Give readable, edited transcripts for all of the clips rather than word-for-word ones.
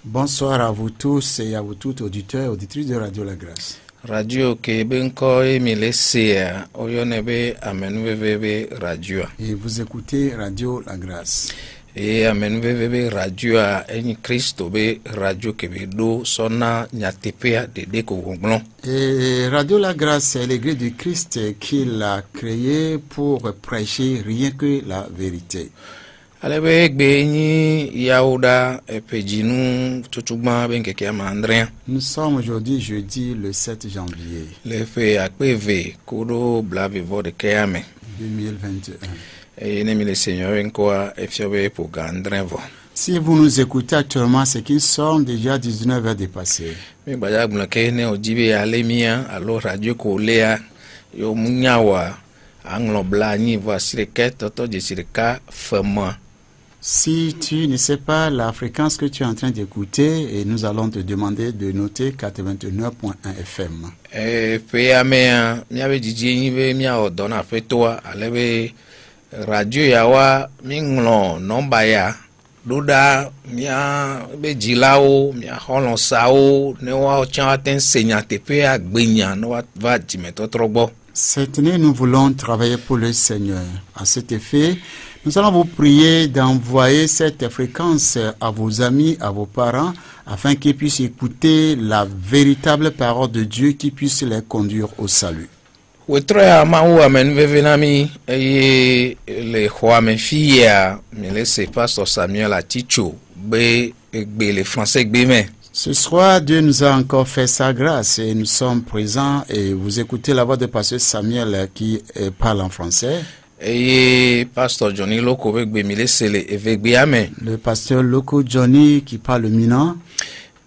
Bonsoir à vous tous et à vous toutes, auditeurs et auditrices de Radio La Grâce. Radio Kebenko Emilesea Oyonebe Amenveve Radio. Et vous écoutez Radio La Grâce. Et Amenveve Radio Eni Christo be Radio Kebedo Sona Nyatepea de Dekogonglon. Et Radio La Grâce, c'est l'Église du Christ qui l'a créé pour prêcher rien que la vérité. Alebe Gbeni Yaouda Epejinu Tutugma Benkeke Andrien. Nous sommes aujourd'hui jeudi le 7 janvier. Le fait Akpeve Kodo Blavivo de Keame 2021. Et Nemi le Seigneur Enkoa Efiobe pour Gandrevo. Si vous nous écoutez actuellement, c'est qu'ils sont déjà 19 heures dépassées. Mais Bayak Blakene Ojibe Alemia, alors Radio Kolea, Yo Munyawa, Anglo Blani, voici les quêtes, Toto de Sirka, Fema. Si tu ne sais pas la fréquence que tu es en train d'écouter, et nous allons te demander de noter 89.1 FM. Et puis, Amea, Miabe Diji, Mia Odona Fetoa, Alebe Radio Yawa, Minglo, Nombaya, Duda, Mia Bejilao, Mia Holon Sao, Newa Chanten Seigneur Tepe à Gbenya, Noa va Jimeto Trobo. Cette année, nous voulons travailler pour le Seigneur. À cet effet, nous allons vous prier d'envoyer cette fréquence à vos amis, à vos parents, afin qu'ils puissent écouter la véritable parole de Dieu qui puisse les conduire au salut. Wetroya Maou Amen Vevenami, et les Huamefia, mais laissez pasteur Samuel Aticho, les Français Gbeme. Ce soir, Dieu nous a encore fait sa grâce et nous sommes présents et vous écoutez la voix de pasteur Samuel qui parle en français. Et pasteur Johnny Loko le pasteur Loko Johnny qui parle le Minan.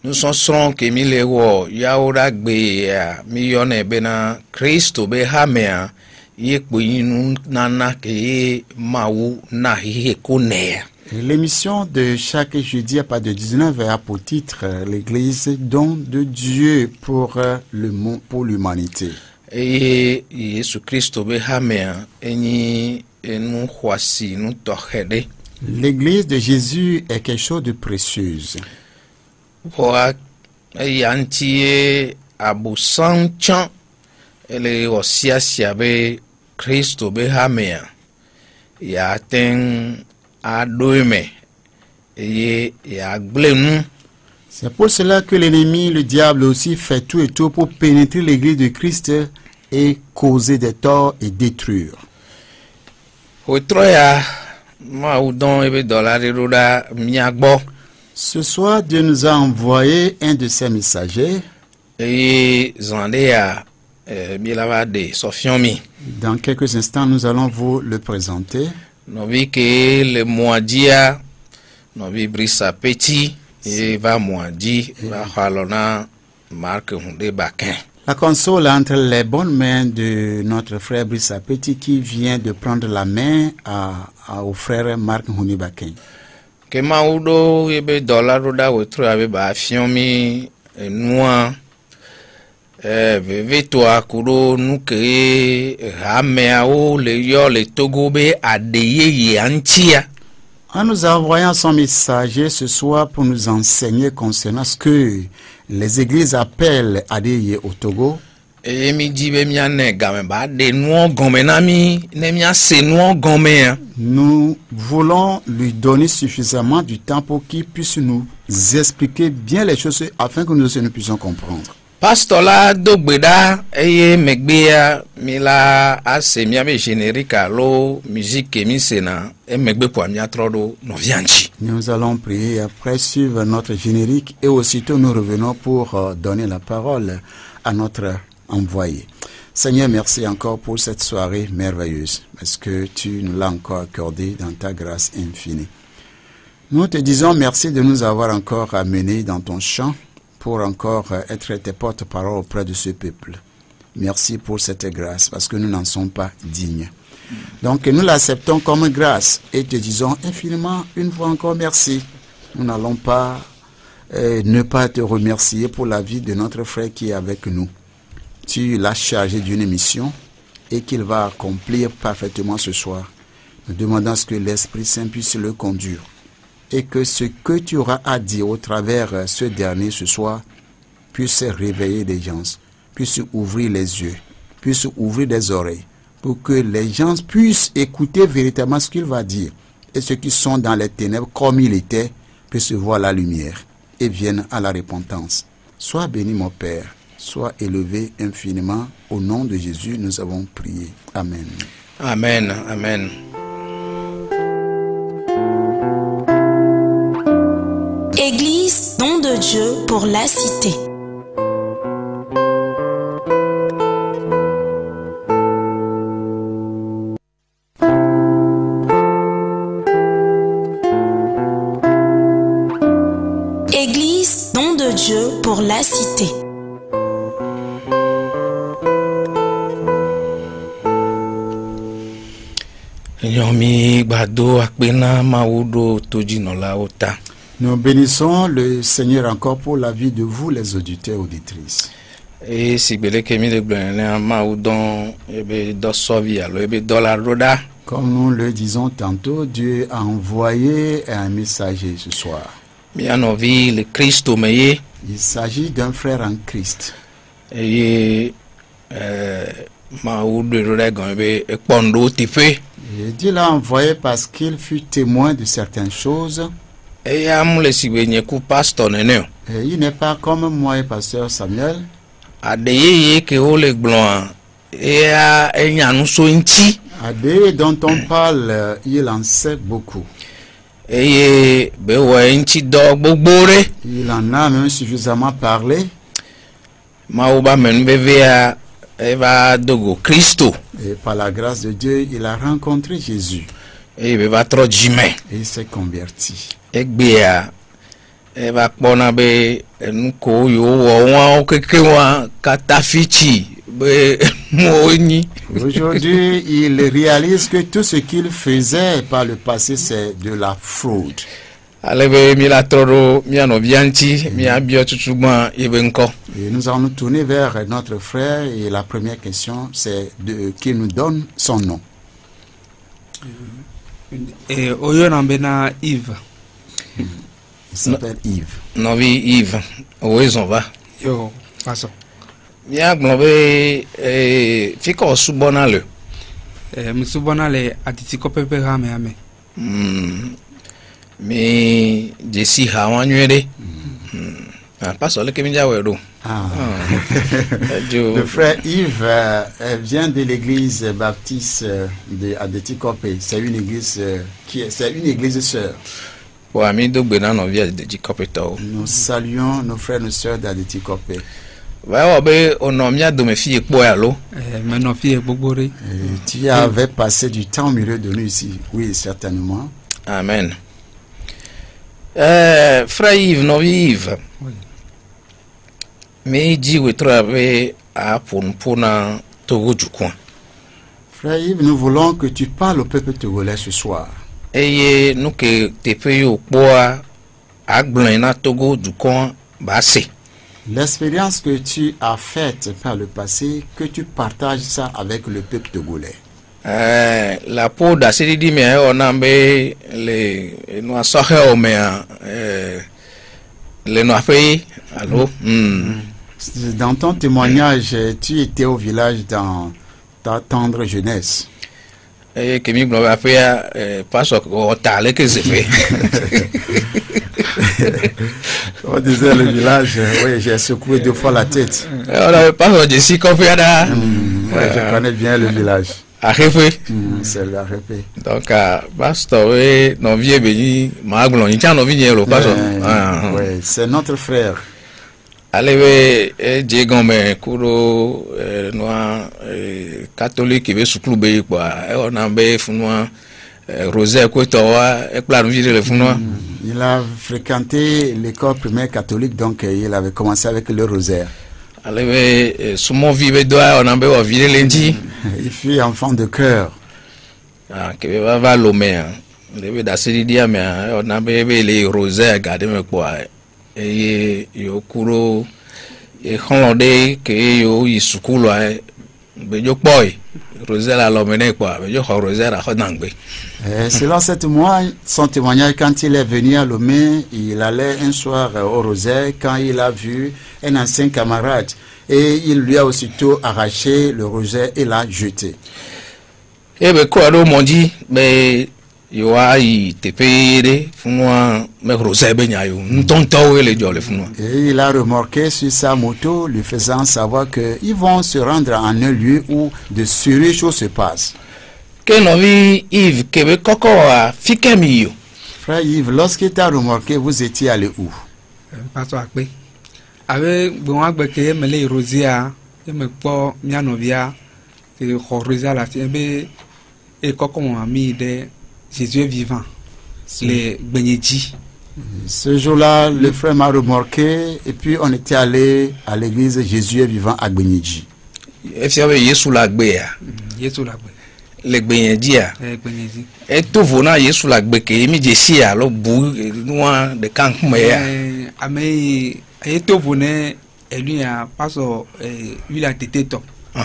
Nous sommes Kemilewo Yaoura Gbe Millionne Bena Christo be Hamea Yekboinu Nana Ke Maou Nahi Kone. L'émission de chaque jeudi à partir de 19h a pour titre l'Église, don de Dieu pour le monde, pour l'humanité. Et Jésus Christ be Hamea Eni nous voici nous tohede. L'Église de Jésus est quelque chose de précieux. Voa Yantie Abusanchan ele osia siabe Christ be Hamea ya ten Adoeme et Agblenu. C'est pour cela que l'ennemi, le diable aussi, fait tout et tout pour pénétrer l'église de Christ et causer des torts et détruire. Ce soir, Dieu nous a envoyé un de ses messagers. Et dans quelques instants, nous allons vous le présenter. Novi que le moadia, novi brisa petit, et va moadi, va halona, marque hunde bakin. La console entre les bonnes mains de notre frère Brissa Petit qui vient de prendre la main au frère Marc Hunibakin. Que maudo ebe dollar roda wetro abe ba fiomi noa Veve-toi, Kuro, Nuke, Hameao, le Yo, le Togobe, Adeye, Antia. En nous envoyant son messager ce soir pour nous enseigner concernant ce que les églises appellent Adeye au Togo. Nous voulons lui donner suffisamment du temps pour qu'il puisse nous expliquer bien les choses afin que nous aussi nous puissions comprendre. Pastor la dogbeda eye megbea mila asemia be générique lo musique emisena e megbe po amia trodo no vianchi. Nous allons prier après suivre notre générique et aussitôt nous revenons pour donner la parole à notre envoyé. Seigneur, merci encore pour cette soirée merveilleuse parce que tu nous l'as encore accordé dans ta grâce infinie. Nous te disons merci de nous avoir encore amenés dans ton champ pour encore être tes porte-parole auprès de ce peuple. Merci pour cette grâce, parce que nous n'en sommes pas dignes. Donc nous l'acceptons comme grâce et te disons infiniment une fois encore merci. Nous n'allons pas ne pas te remercier pour la vie de notre frère qui est avec nous. Tu l'as chargé d'une mission et qu'il va accomplir parfaitement ce soir. Nous demandons à ce que l'Esprit Saint puisse le conduire et que ce que tu auras à dire au travers ce dernier ce soir puisse réveiller les gens, puisse ouvrir les yeux, puisse ouvrir les oreilles pour que les gens puissent écouter véritablement ce qu'il va dire et ceux qui sont dans les ténèbres comme il était puissent voir la lumière et viennent à la repentance. Sois béni mon Père, sois élevé infiniment. Au nom de Jésus, nous avons prié. Amen. Amen. Amen. Église, don de Dieu pour la cité. Église, don de Dieu pour la cité. Nous bénissons le Seigneur encore pour la vie de vous, les auditeurs et auditrices. Et si Comme nous le disons tantôt, Dieu a envoyé un messager ce soir. Il s'agit d'un frère en Christ. Et Dieu l'a envoyé parce qu'il fut témoin de certaines choses. Et il n'est pas comme moi et pasteur Samuel. Adé dont on parle, il en sait beaucoup. Il en a même suffisamment parlé. Et par la grâce de Dieu, il a rencontré Jésus. Et il s'est converti. Aujourd'hui, il réalise que tout ce qu'il faisait par le passé, c'est de la fraude. Et nous allons nous tourner vers notre frère et la première question, c'est qu'il nous donne son nom. Yves. Il s'appelle Yves. Novi Yves. Où est-ce qu'on va? Yo, façon. Mia globe fiko subona le. Musubona le atitiko pepe rame ame. Mais Jessie Hawanюere. Pas seulement que Minja Wedo. Le frère Yves vient de l'église baptiste de Adetikope. C'est une église c'est une église sœur. Nous saluons nos frères et nos sœurs d'Adetikope. Tu avais passé du temps au milieu de nous ici. Oui, certainement. Amen. Frère Yves, non Yves. Oui. Mais dit oui travailler à pour Togo du coin. Frère Yves, nous voulons que tu parles au peuple togolais ce soir. Et nous que te payons pour agblena Togo du coin bassé. L'expérience que tu as faite par le passé, que tu partages ça avec le peuple togolais. La peau d'assez dit mais on a les noirs sortent mais les noirs payés. Allô. Dans ton témoignage, tu étais au village dans ta tendre jeunesse. Et que mi globe fait pas ce qu'on t'a que c'est fait. On disait le village, oui, j'ai secoué 2 fois la tête. On n'avait pas de si confiant. Je connais bien le village. C'est la répé. Donc, pasteur, non vieux béni, maglon, il tient nos vignes le pasteur. Oui, c'est notre frère. Allez, Djegombe, Kuro, noir, catholique, qui veut se clouber, quoi. On a un bé, founois, Rosaire, Kotoa, et plein de vie le founois. Il a fréquenté l'école primaire catholique, donc il avait commencé avec le rosaire. Allez, sous mon vive doigt, on a un bé, on vire lundi. Il fut enfant de cœur. Ah, qui va l'homme, le d'assez dire, mais on a un bé, les rosaires, gardez-moi quoi. Et Yokuro, et Hollandais, que yo, Isukula, Beyo Boy, rosaire à l'emmener quoi, mais je crois rosaire à Hodangbe. Selon son témoignage, quand il est venu à Lomé, il allait un soir au rosaire quand il a vu un ancien camarade et il lui a aussitôt arraché le rosaire et l'a jeté. Et bien quoi, m'ont dit, mais il te paye funwa me rosaire benyayo, n'tonto et les jolles funwa. Et il a remarqué sur sa moto, lui faisant savoir qu'ils vont se rendre en un lieu où de sérieuses choses se passent. Que novi Yves Québec Coco a Fikemi. Frère Yves, lorsqu'il t'a remarqué, vous étiez allé où? Pas toi, oui. Avec bon agbe me les rosia, et me po mianovia, et rosia la tienne, et Coco a mis de Jésus est vivant, les Benyedji. Ce jour-là, le frère m'a remarqué et puis on était allé à l'église Jésus est vivant à Benyedji. Et puis Yesu la gbea. Yesu la gbea. Les Benyedji. Benyedji. Et tout vona Yesu la gbea que mi jesi a lo bu noa de kank meya. Ame et tout vona lui a passé lui a été top. Ce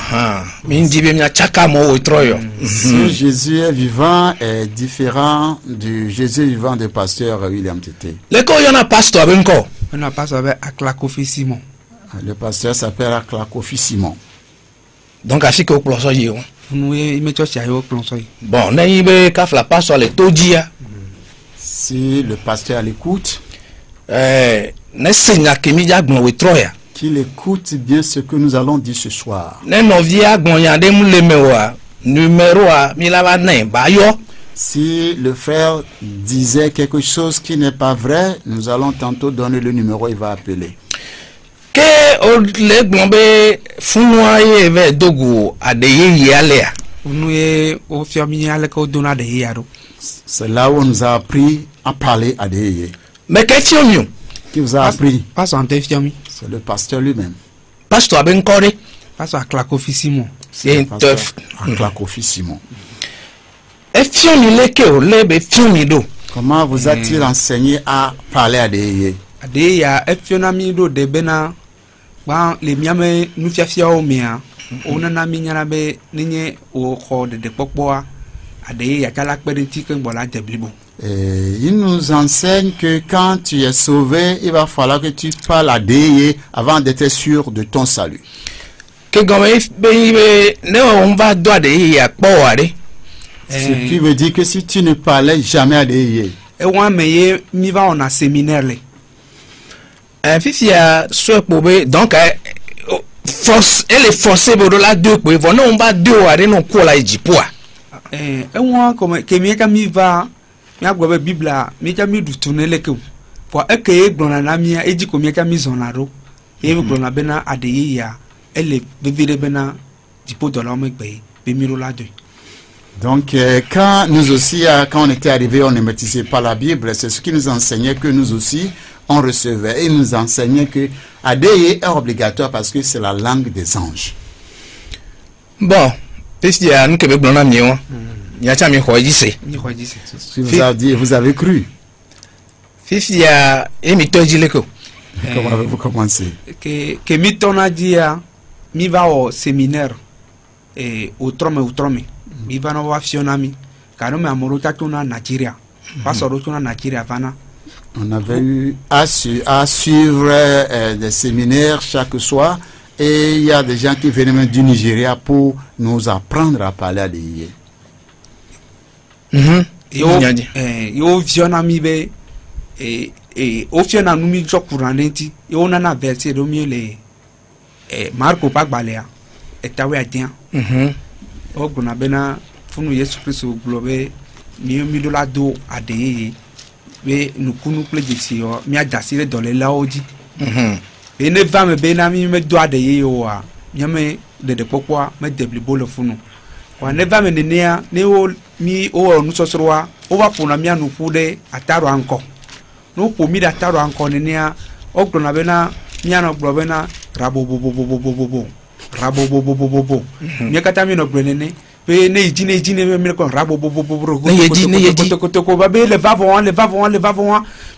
Jésus est vivant est différent du Jésus vivant du pasteur William Tété. Le pasteur s'appelle Aklakofi Simon. Donc à ce que bon, si le pasteur l'écoute, qu'il écoute bien ce que nous allons dire ce soir. Si le frère disait quelque chose qui n'est pas vrai, nous allons tantôt donner le numéro, il va appeler. C'est là où on nous a appris à parler à des. Mais qu'est-ce qui vous a appris? C'est le pasteur lui-même. Pasteur Abenkore. Pasteur Aklakofi Simon. C'est un teuf. Aklakofi Simon. Comment vous a-t-il enseigné à parler à des? Les miame nous fiafia au mia. On a mis yanabe nigne au corps de Popoa. Adé ya kalak bedenti ken bola deblibo. Il nous enseigne que quand tu es sauvé, il va falloir que tu parles à Dieu avant d'être sûr de ton salut. Ce qui veut dire que si tu ne parlais jamais à Dieu, donc force, elle est forcée pour la deux pour on va deux non quoi la jipoa. Comme que mi va mi agbobe bibla mi jami du tunele ke for eke gbona na mi eji ko mi jami zonaro e gbona bena adeye ya ele bevire bena dipo de l'homme gbe be miro la de. Donc quand nous aussi quand on était arrivé, on ne maîtrisait pas la Bible, c'est ce qui nous enseignait que nous aussi on recevait, et il nous enseignait que adeye est obligatoire parce que c'est la langue des anges. Bon, qu'est-ce que nous que gbona mi won. Vous avez cru. Comment avez-vous commencé? Que mi tona dia mi va au séminaire et outrome mi va no wa fionami car me amoro tatuna Nigeria parce que Nigeria vana. On avait eu à suivre des séminaires chaque soir et il y a des gens qui venaient même du Nigeria pour nous apprendre à parler à Dieu. Yo viona mi be o fiona nu mi jokuranenti yo na verset do mi le Marco Pagbalea etawe adian o guna bena funu Yesu Kristo globe mi do la do adeye be nukunu plejisi yo mi adasire dole laoji be ne va me be na mi me do adeye yo wa mi me de popoa me deblibo le funu wa ne va me nenia ne o mi o nu sosroa o va pona mi anu kude ataro anko no po mi da ataro anko nenia o gbona bena mi anu gbona rabobobobobobobo mi kata mi no gbenene pe ne ijine mi ko rabobobobobo ko ba be le vavon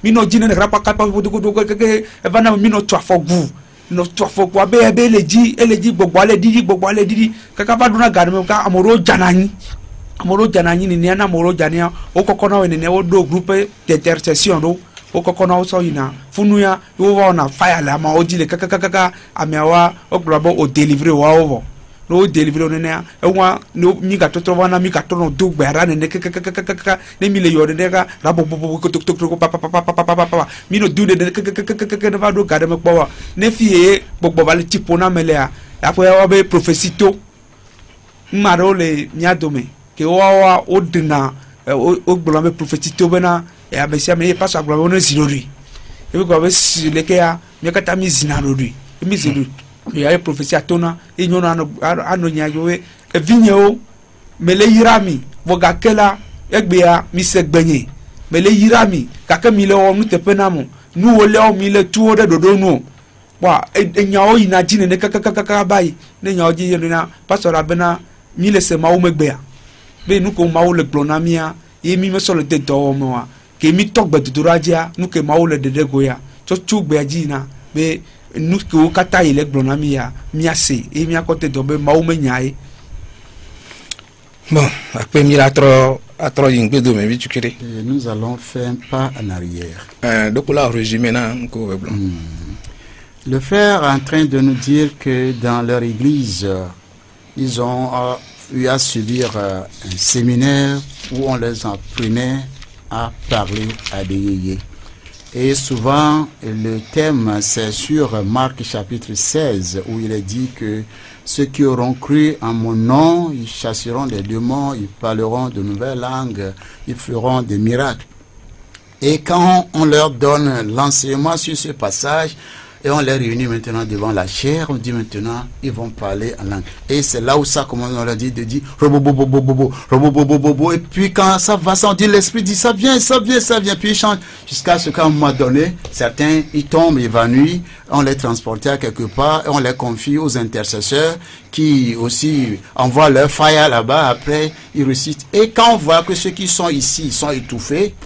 mi no jine rapa kapa e va na mi no to afogu no to fo kwa be eleji gbogbo ale didi kaka va duna garme ka amoro janani ni na amoro jania o kokona we ne o do groupe d'intercession do o kokona o so ina funuya yo wa na fire la ma o jile kaka amiawa o glabo o deliver wa ovo no deliver no na enwa no mi ga to wana mi ga to no do gbara ne kaka ne mi le yo ne ka rabo tok papa mi no do de kaka ne va do garme kwa ne fie gbogbo vale tipo na melea apo ya be profesito maro le nyadome ke wa o dina o gbolo me profesito bena ya be sia me paso agbo no zirori e be go be le ke ya mi ka ta mi zinarori mi zirori ya profesi atona e nyona ano nyayo e vinyo mele yirami voga kela egbe ya mi segbenye mele yirami kaka mi le o nu tepenamo nu o le o mi le tuo de dodo nu wa enyawo ina jine ne kaka bai ne nyawo ji yena pastor abena mi le se mawo megbe ya be nu ko mawo le glonamia e mi me so le de do mo wa ke mi togbe duduraja nu ke mawo le de goya cho chugbe ajina be nu ko kata ile glonamia miase e mi akote do be mawo me nyai bon après mi atro yingbe do me bi tukire nous allons faire un pas en arrière donc là résumé na ko blanc. Le frère est en train de nous dire que dans leur église, ils ont eu à subir un séminaire où on les apprenait à parler à des yéyés. Et souvent, le thème, c'est sur Marc chapitre 16, où il est dit que ceux qui auront cru en mon nom, ils chasseront des démons, ils parleront de nouvelles langues, ils feront des miracles. Et quand on leur donne l'enseignement sur ce passage, et on les réunit maintenant devant la chair, on dit maintenant, ils vont parler en langue. Et c'est là où ça commence, on leur dit de dire, et puis quand ça va, ça, on dit, l'esprit dit, ça vient, puis ils chantent, jusqu'à ce qu'à un moment donné, certains, ils tombent évanouis, on les transporte à quelque part, et on les confie aux intercesseurs, qui aussi envoient leur fire là-bas, après, ils récitent. Et quand on voit que ceux qui sont ici, sont étouffés,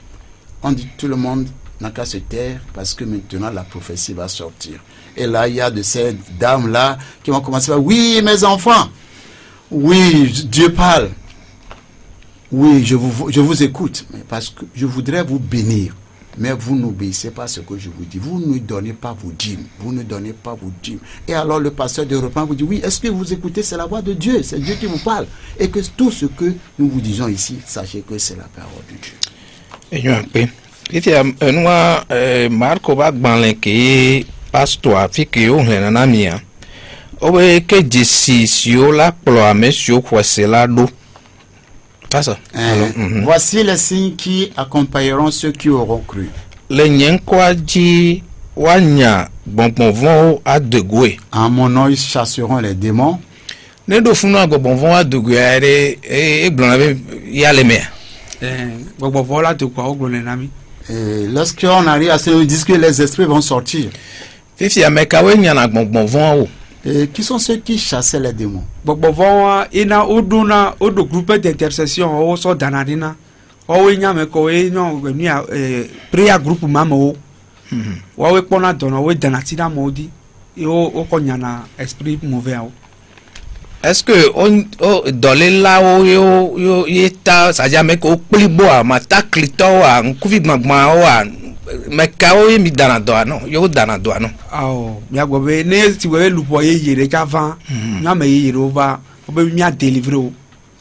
on dit, tout le monde n'a qu'à se taire parce que maintenant la prophétie va sortir. Et là, il y a de ces dames-là qui vont commencer à dire, oui, mes enfants, oui, Dieu parle. Oui, je vous écoute, mais parce que je voudrais vous bénir. Mais vous n'obéissez pas à ce que je vous dis. Vous ne donnez pas vos dîmes. Et alors le pasteur de repas vous dit, oui, est-ce que vous écoutez? C'est la voix de Dieu. C'est Dieu qui vous parle. Et que tout ce que nous vous disons ici, sachez que c'est la parole de Dieu. Et nous, Marco va gbanlenke pasteur fiki o henana mia. Obe ke disi si o la plo amesio kwesela do. Voici les signes qui accompagneront ceux qui auront cru. Le nyenkwa ji wanya bonbonvon a degwe. En mon nom ils chasseront les démons. Ne do funu bonbonvon a degwe ere e blonave ya le mer. Bonbonvon la de quoi o glonenami. Et lorsqu'on arrive à ce moment, ils disent que les esprits vont sortir. Et qui sont ceux qui chassaient les démons? Ina oduna odo groupe d'intercession o so danadina o nya me ko e no ni prayer group mama o wa we pona dona we danatina modi o ko nyana esprit mauvais o. Est-ce que on dolé là yo yeta ça jamais ko plibo a mata klito a nkuvi gbagban o a meka o mi danado no yo danado no awo mi agbobe ne ti we lupo ye yere ka van na me yere over obe mi a deliver o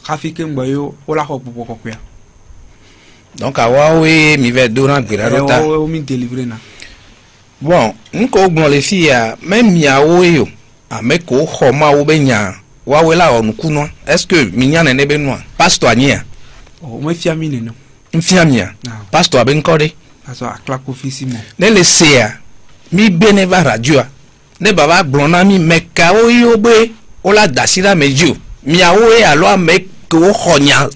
ka fi ke ngbo yo o la ko popo ko ya donc awa we mi ve do na gbera rota o mi deliver na bon nko gbon le fi ya même mi awo yo ameko khoma o be nya wawela onukuno est-ce que minyana nebe noa pastor ania o me fiamine no mfiamia pastor abenkode aso aklako fisimo ne le sea mi beneva radio ne baba blona mi meka o yobe o la dasira meju mi awo e alo ameko khonya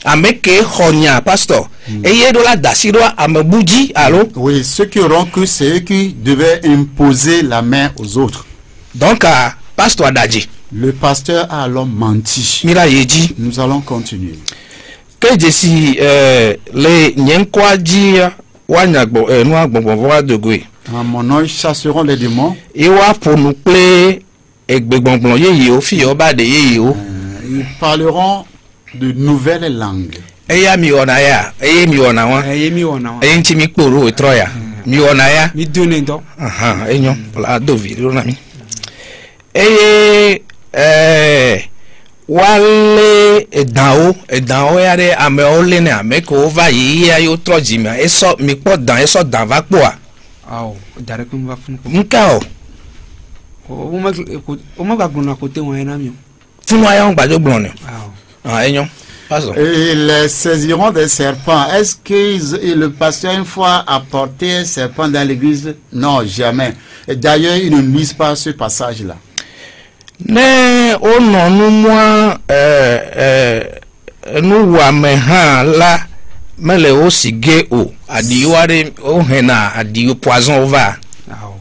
ameke khonya pastor eye do la dasira amebuji alo. Oui, ceux qui auront cru, c'est eux qui devaient imposer la main aux autres. Donc pastor adaji. Le pasteur a alors menti. Nous allons continuer. Que je les nyenkwaji wanyagbo noa gbongbon de gwe. En mon nom, ils chasseront les démons. Iwa pour nous plaire egbegbongbon yeye o fi oba de yeye o. Ils parleront de nouvelles langues. Eya mi ona ya, eye mi ona wa. mi ona wa Eye nti mi kporo e troya. Mi ona ya. mi dune ndo Aha, enyo la do video na mi. Eye wale edan o ya de ame o le ne ame ko va yi ya yo troji mi eso mi po dan va po a. aw dare kum va fun ko Nka o ma gbagbo na kote won na mi o funu aya on gbajo gbon ni. aw Ah, enyo. Paso. Et ils saisiront des serpents. Est-ce que le pasteur une fois a porté un serpent dans l'église? Non, jamais. Et d'ailleurs, ils ne lisent pas ce passage-là. Ne ono nu moi nu wa me ha la mele o sige o adiware o hena adiwo poison va. aw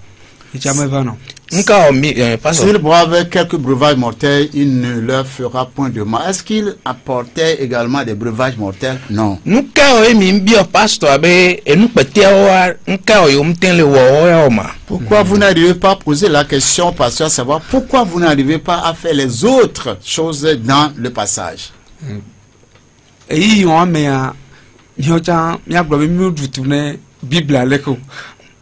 jamais va non Nka o mi paso. S'ils boivent quelques breuvages mortels, il ne leur fera point de mal. Est-ce qu'ils apportaient également des breuvages mortels? Non. Nka o mi bi o pastor abe enu pete o nka o yo mten le wo o ma. Pourquoi vous n'arrivez pas à poser la question, pasteur, à savoir pourquoi vous n'arrivez pas à faire les autres choses dans le passage? eyi won me ya mi o cha mi agbo mi dutu ne bible aleko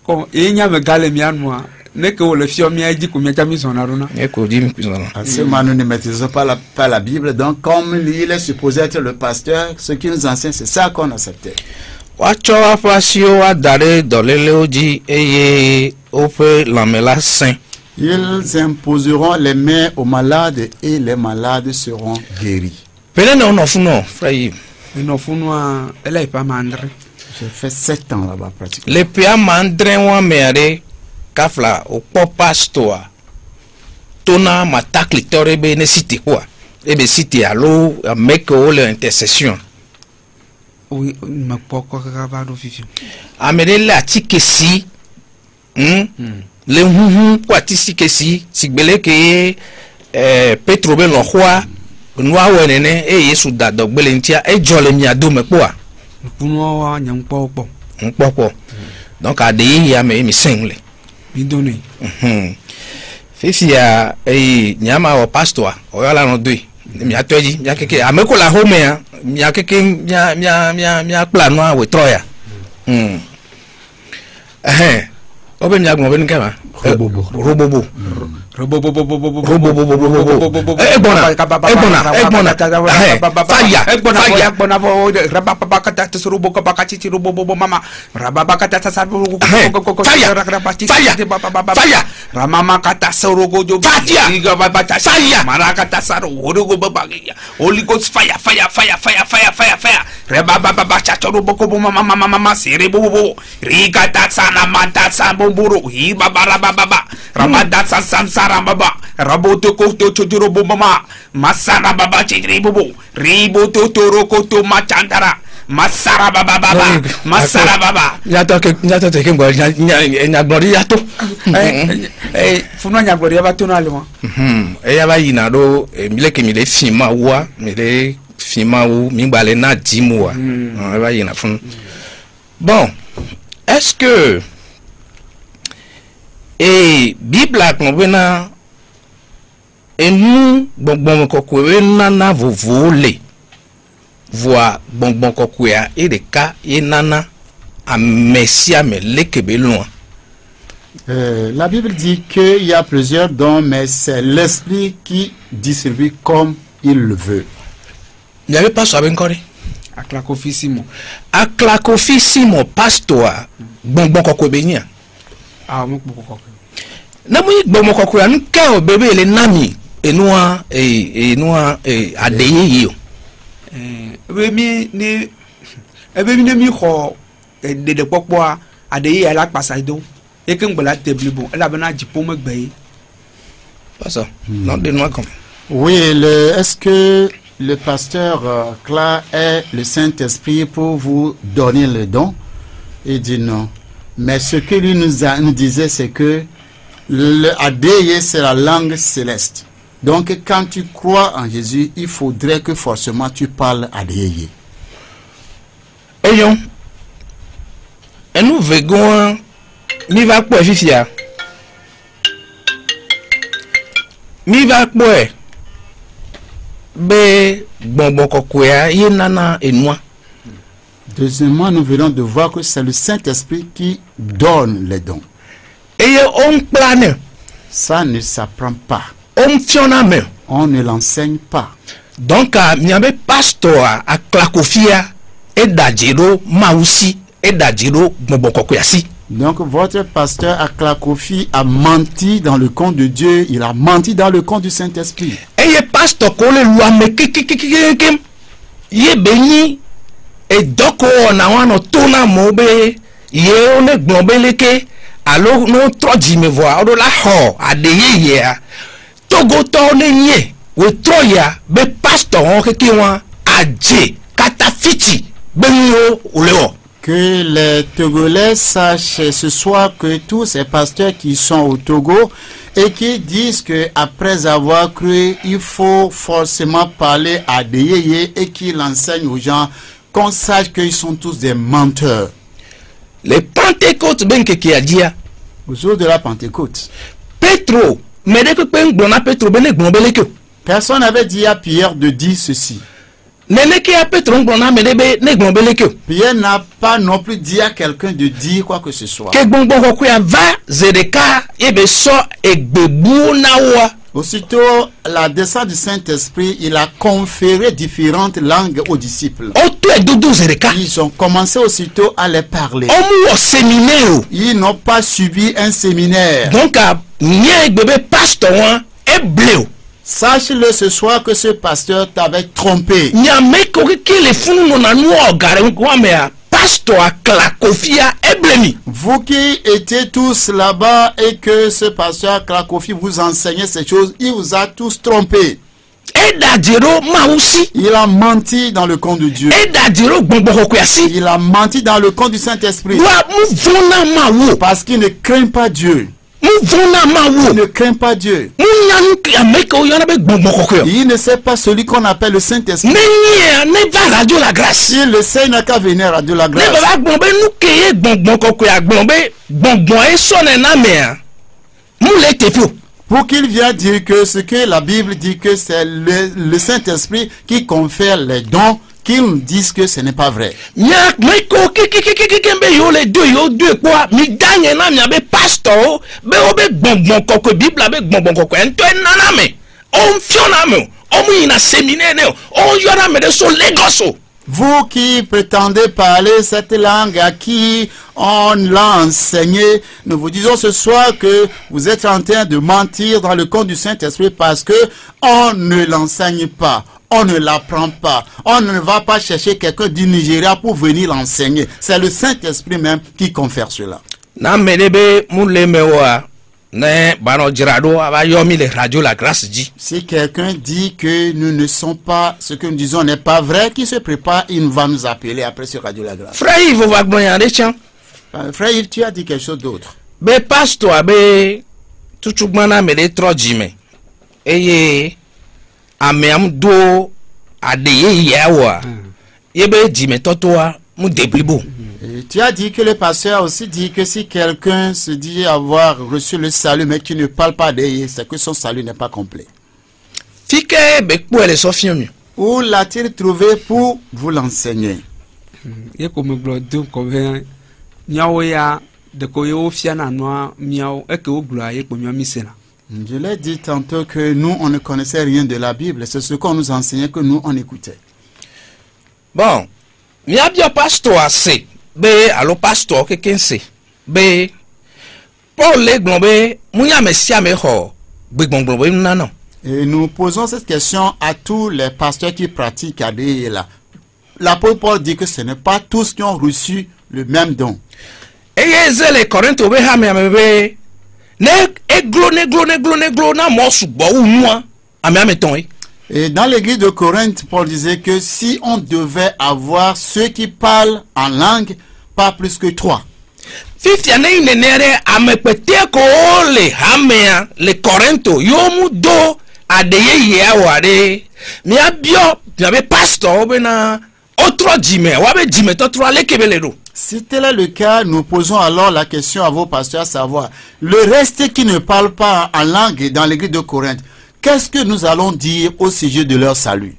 ko e nya me gale mi anwa ne que le fiom mi aji ko mi cha mi sonaruna E ko di mi pizona. Actuellement, nous ne maîtrisons pas la Bible, donc comme il est supposé être le pasteur, ce qui nous enseigne, c'est ça qu'on acceptait. Wa cho wa fasio wa dare dolele oji eye o pe lamela saint. Ils imposeront les mains aux malades et les malades seront guéris. Pele no no funo frère. no funwa ele pa mandre J'ai fait 7 ans là-bas pratiquement. Le pia mandre wa mere kafla o po pastor tona matakli torebe ne cité quoi ebe cité allo make o le intercession oui ma poko ka ba do fifi amere la tikesi le huhu kwa tikesi sigbele ke petro be lo kwa nwa wenene e yesu da dogbele ntia e jole mi ado me po a puno wa nyam popo npopo donc ade ya me mi sengle mi doni fifi ya nyama o pastor o yala no doi mi atoji mi akeke ameko la home ya mi akeke mi plan wa we troya obe mi agbon be nkema robobo Baba raboto ko to chojuro bomama masara baba chidri bobo riboto toro to machandara masara baba masara baba nyato ke ngwa nya gbori yato funo nya gbori ya bato na lewa ya ba yina do mile ke mile fima wa mile fima wu mi gbale na dimu wa ba yina fun bon est-ce que Bible a convena et nous bon kokwe nana vovole voa bon kokwe et de cas et nana a messia me lekebe loin. La Bible dit qu'il y a plusieurs dons, mais c'est l'esprit qui distribue comme il le veut. Il n'y avait pas ça encore. Aclacofissimo pastor bon kokwe benia. Ah mo kokwe. Na mo igbo kokwe anu ka o bebe le nami enua adeye yo. Ebe mi ne mi kho de popo adeye ala pasa do. E ke ngbola table bon, ela bana jipo mo gbe. Pas ça. Non de moi comme. Oui, est-ce que le pasteur Cla est le Saint-Esprit pour vous donner le don? Il dit non. Mais ce que lui nous disait, c'est que le Adeye, c'est la langue céleste. Donc, quand tu crois en Jésus, il faudrait que forcément tu parles Adeye. Et nous veillons mi va kpɔe fifia mi va kpɔe be gbɔngbɔn kɔkɔea ye nana enua. Deuxièmement, nous venons de voir que c'est le Saint-Esprit qui donne les dons. Eye on kplane. Ça ne s'apprend pas. On fiona me. On ne l'enseigne pas. Donc miabe pasteur a klakofia e dajiro mausi e dajiro gbɔngbɔn kɔkɔea si. Donc votre pasteur à Klakofi a menti dans le camp de Dieu, il a menti dans le camp du Saint-Esprit. Eye pasteur ko le loi me kekekekekem ye beni e doko na wano tona mobe ye one gbɔnbeleke alo no troji me voa odo la ho adeye ye togo to ne nye we troya be pasteur on keke wa aje katafiti benyo oleo. Que les Togolais sachent ce soir que tous ces pasteurs qui sont au Togo et qui disent que après avoir cru, il faut forcément parler à des yéyés et qu'ils enseignent aux gens, qu'on sache qu'ils sont tous des menteurs. Les Pentecôtes ben keke a dia. Au jour de la Pentecôte, Petro, mais dès que Petro ben gbonbeleke. personne n'avait dit à Pierre de dire ceci. Pierre n'a pas non plus dit à quelqu'un de dire quoi que ce soit. Aussitôt la descente du Saint-Esprit, il a conféré différentes langues aux disciples. Ils ont commencé aussitôt à les parler. Ils n'ont pas subi un séminaire. Donc, sache-le ce soir que ce pasteur t'avait trompé. Vous qui étiez tous là-bas et que ce pasteur Klakofi vous enseignait ces choses, il vous a tous trompé. Il a menti dans le camp de Dieu. Il a menti dans le camp du Saint-Esprit. Parce qu'il ne craint pas Dieu. Il ne craint pas Dieu. Il ne sait pas celui qu'on appelle le Saint-Esprit. Il le sait, il n'a qu'à venir à de la grâce. Pour qu'il vienne dire que ce que la Bible dit que c'est le Saint-Esprit qui confère les dons, qu'ils disent que ce n'est pas vrai. Vous qui prétendez parler cette langue à qui on l'a enseigné, nous vous disons ce soir que vous êtes en train de mentir dans le camp du Saint-Esprit parce que on ne l'enseigne pas. On ne l'apprend pas. On ne va pas chercher quelqu'un du Nigeria pour venir l'enseigner. C'est le Saint-Esprit même qui confère cela. Si quelqu'un dit que nous ne sommes pas, ce que nous disons n'est pas vrai, qu'il se prépare, il va nous appeler après sur Radio La Grâce. Frère Yves, tu as dit quelque chose d'autre. Ameamdo adeye yawa yebe jime totoa mu deblibo. Tu as dit que le pasteur a aussi dit que si quelqu'un se dit avoir reçu le salut mais qui ne parle pas d'eye, c'est que son salut n'est pas complet. Fike bekpo ele sofion. Où l'a-t-il trouvé pour vous l'enseigner? Yeko me blodo ko ben nyawo ya de ko yo fiana noa miao e ke o glo yeko mi sena. Je l'ai dit tantôt que nous, on ne connaissait rien de la Bible. C'est ce qu'on nous enseignait que nous, on écoutait. Bon, il y a bien pasteur assez. Alors pasteur, quelqu'un sait. Paul les globes, mouya messia meho. Non. Et nous posons cette question à tous les pasteurs qui pratiquent à là. L'apôtre Paul dit que ce n'est pas tous qui ont reçu le même don. Et les Corinthiens, et dans l'église de Corinthe, Paul disait que si on devait avoir ceux qui parlent en langue, pas plus que 3. Les Corinthiens, yomu do adeye yaware mi abio mi pastor obena otro jime wabe jime to tro lekebelero. Si tel est le cas, nous posons alors la question à vos pasteurs, à savoir, le reste qui ne parle pas en langue dans l'église de Corinthe, qu'est-ce que nous allons dire au sujet de leur salut?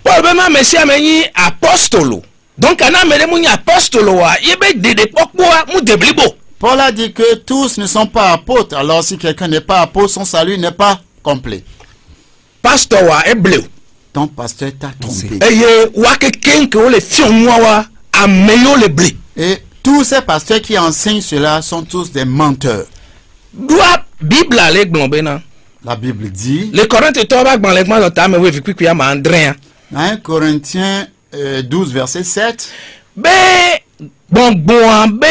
Paul bema Messia meni apostolo. Donc ana mele muni apostolo wa yebe de pokwa mu deblibo. Paul a dit que tous ne sont pas apôtres. Alors si quelqu'un n'est pas apôtre, son salut n'est pas complet. Pasteur wa ebleu. Ton pasteur t'a trompé. Eye wa keken ke o le fion wa ameyo le blé. Et tous ces pasteurs qui enseignent cela sont tous des menteurs. Doit Bible ale gbonbena. La Bible dit, Les Corinthiens to ba gbon le gbon ta me we fi kwikwi ma André. 1 Corinthiens 12 verset 7, Be bon be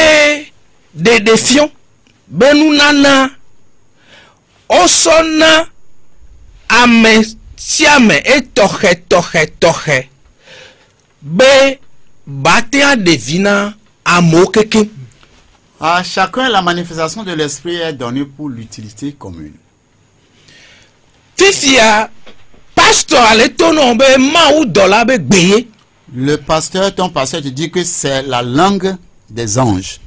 de défiant be nunana osona ame siame toche be batia devina amo keke. à chacun la manifestation de l'esprit est donnée pour l'utilité commune. Fifia pasteur ale tono be ma ou dola be gbeye. Le pasteur, ton pasteur te dit que c'est la langue des anges.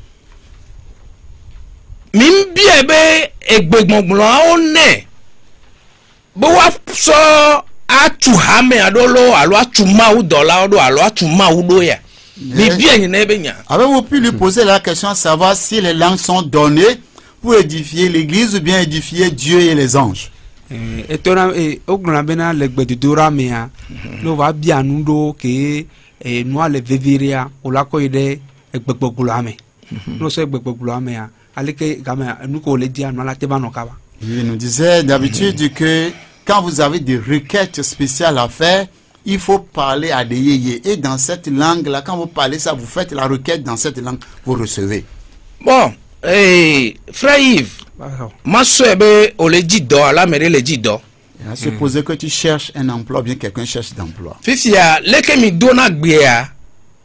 Mimbie be egbegbongbon one bo wa so atu hame adolo alo atu ma ou dola odo alo atu ma ou do ya. Mimbie nyine be nya. Avez-vous pu lui poser la question à savoir si les langues sont données pour édifier l'église ou bien édifier Dieu et les anges? Etona oglona bena legbe de dora mea no va bia nudo ke no le veviria o la ko ide egbegbogulame no se egbegbogulame ya aleke game nuko le dia no la teba no kaba. Il nous disait d'habitude que quand vous avez des requêtes spéciales à faire, il faut parler à des yéyés. Et dans cette langue-là, quand vous parlez ça, vous faites la requête dans cette langue, vous recevez. Bon, frère Yves, ma soeur on le dit d'or, la mère le dit d'or. À supposer que tu cherches un emploi, bien quelqu'un cherche d'emploi. Fifia, le que mi dona gbea,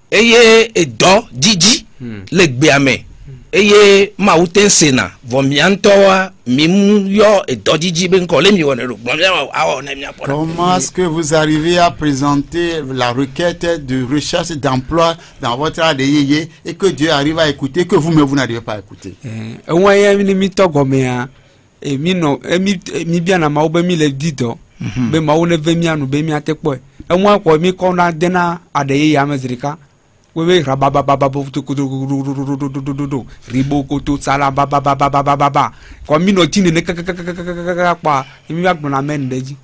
eye e do didi, le gbeame. Eye ma uten sena, vomiantoa, mimu yo e do didi ben ko le mi wona ro. Comment est-ce que vous arrivez à présenter la requête de recherche d'emploi dans votre ADIE et que Dieu arrive à écouter, que vous-même vous n'arrivez pas à écouter? Mi togomea e mi no mi bia na ma obe mi le dido be ma wo ne ve mi anu be mi atekpo e nwa ko mi ko na de na adeye ya mezrika we be rabababa ribo ko to sala baba ko mi no tine ne pa mi ba gbona men deji.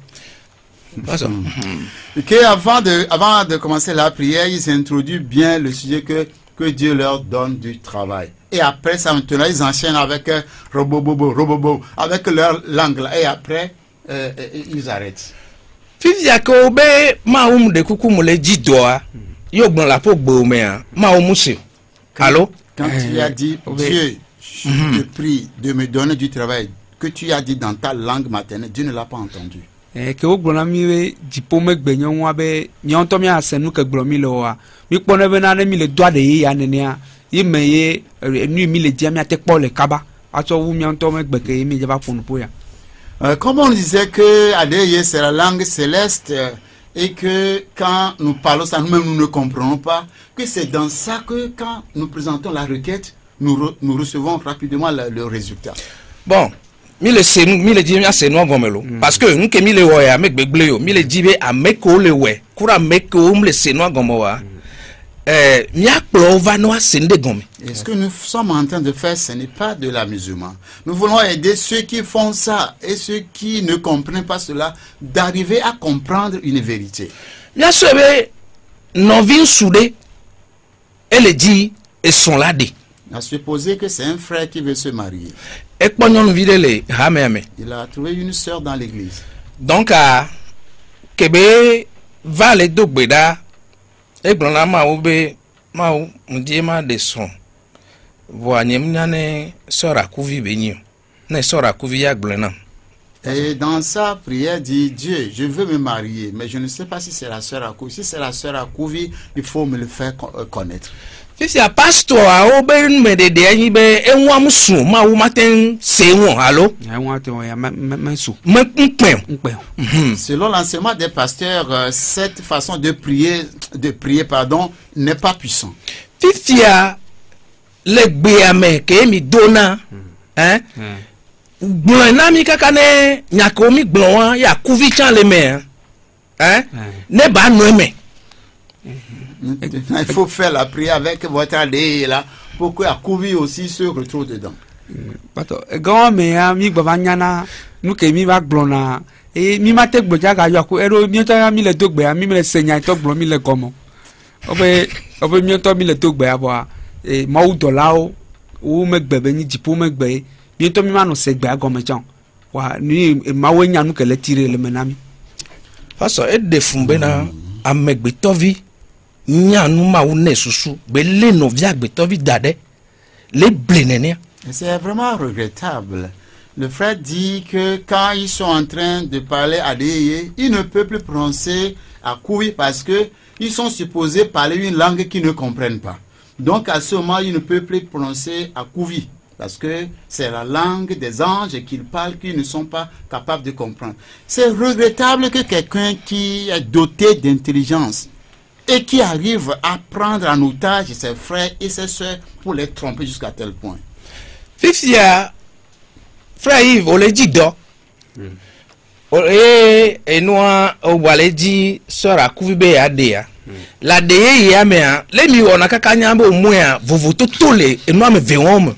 Ok, avant de commencer la prière, ils introduisent bien le sujet que Dieu leur donne du travail. Et après ça, maintenant, ils enchaînent avec robobo, avec leur langue là. Et après, ils arrêtent. Fifia ko be ma de kuku mo le di doa. Yo gbon la po gbo me an. Ma musi. Allô? Quand tu as dit, Dieu, je te prie de me donner du travail, que tu as dit dans ta langue maternelle, Dieu ne l'a pas entendu. Ke o gbona mi we dipo me gbenyo wa be mi on to mi asenu ke gblo mi lo wa mi pone be na mi le doa de ya nenia imeye nu mi le dia mi atekpo le kaba aso wu mi on to me gbeke mi jaba fonu po ya. Comme on disait que Adeye c'est la langue céleste et que quand nous parlons ça nous-mêmes nous ne comprenons pas, que c'est dans ça que quand nous présentons la requête nous recevons rapidement le résultat. Bon, mi le di mi asenu gomelo parce que nke mi le wo ya me gbegble yo mi le di be ameko le we kura meko mi le senu gomo wa mi akplo va no asende gomme. Et ce que nous sommes en train de faire, ce n'est pas de l'amusement. Nous voulons aider ceux qui font ça et ceux qui ne comprennent pas cela d'arriver à comprendre une vérité. Bien sûr, non vin soudé, elle dit et sont là des. À supposer que c'est un frère qui veut se marier. Et quand on vit les ramène. Il a trouvé une sœur dans l'église. Donc à Kébé va les deux béda. Et blanc ma oube ma ou m'die ma de son. Voyez m'nane sora couvi benio. Ne sora couvi yak blanc. Et dans sa prière dit Dieu, je veux me marier, mais je ne sais pas si c'est la sœur Akouvi. Si c'est la sœur Akouvi, il faut me le faire connaître. Si c'est un pasteur à Oben me de dernier be et moi m'sou ma ou matin c'est moi allô. Selon l'enseignement des pasteurs, cette façon de prier, n'est pas puissant. Fifia le gbeame ke mi dona hein gbon na mi kaka ne nyako mi gbon ya kuvi chan le me hein ne ba no me. Il faut faire la prière avec votre adé là pour que la couvi aussi se retrouve dedans. Pato gawa me ya mi gbaba nyana nu ke mi ba glona e mi ma te gboja ga yo ko ero mi to ya mi le dogbe ya mi le senya to gblo mi le gomo obe mi to mi le dogbe ya bo e ma u dolao u me gbe be ni jipo me gbe mi to mi ma no se gbe gomo chan wa ni ma we nya nu ke le tire le menami faso e de fumbe na amegbe tovi nya nu ma u ne susu be le no via gbe tovi dade le blenene. C'est vraiment regrettable. Le frère dit que quand ils sont en train de parler à Déyé, ils ne peuvent plus prononcer à Kouvi parce que ils sont supposés parler une langue qu'ils ne comprennent pas. Donc à ce moment, ils ne peuvent plus prononcer à Kouvi parce que c'est la langue des anges qu'ils parlent qu'ils ne sont pas capables de comprendre. C'est regrettable que quelqu'un qui est doté d'intelligence et qui arrive à prendre en otage ses frères et ses soeurs pour les tromper jusqu'à tel point. Fifia frère Yves o le di do e noa o wale di sora kuvibe ya de ya la de ya me a le mi wona kaka nyambe o mu ya vovo to tole e noa me vewom.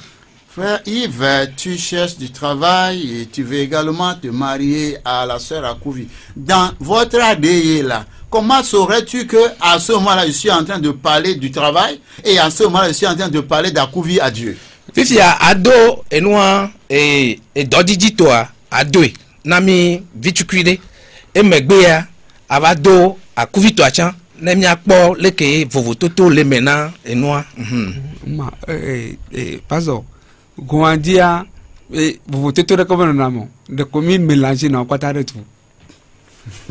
Frère Yves, tu cherches du travail et tu veux également te marier à la sœur Akouvi. Dans votre ADE là, comment saurais-tu que à ce moment-là je suis en train de parler du travail et à ce moment-là je suis en train de parler d'Akouvi à Dieu? Fifia ado enua e dodiji toa ado nami vitukwide e megbe ya abado Akouvi to achan na mi akpo leke vovo toto le mena enua ma paso goandia vovo toto de comme namo de comme mélanger na kwata de tout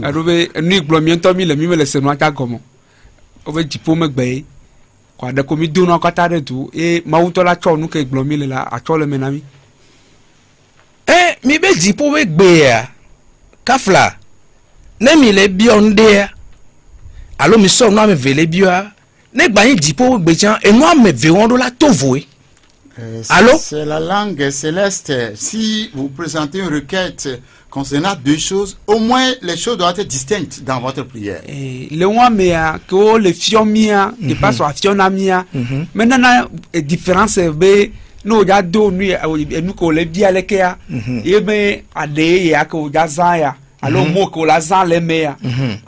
arobe ni gblomien mi le mi me le seno ata gomo obe jipo megbe kwa de komi do na kwata de tu e mawuto la cho nu ke gblomi le la acho le menami mi be jipo we gbe ya kafla ne mi le bi onde alo mi so no me vele bia ne gba yin jipo we gbe chan e no me ve won do la tovo allô, c'est la langue céleste. Si vous présentez une requête concernant deux choses, au moins les choses doivent être distinctes dans votre prière. Le wa mea que le fiomia ne pas sur fionamia. Maintenant la différence be no ya do nu nu ko le bia le kea e be ade ya ko ya zaya allo mo ko la zan le mea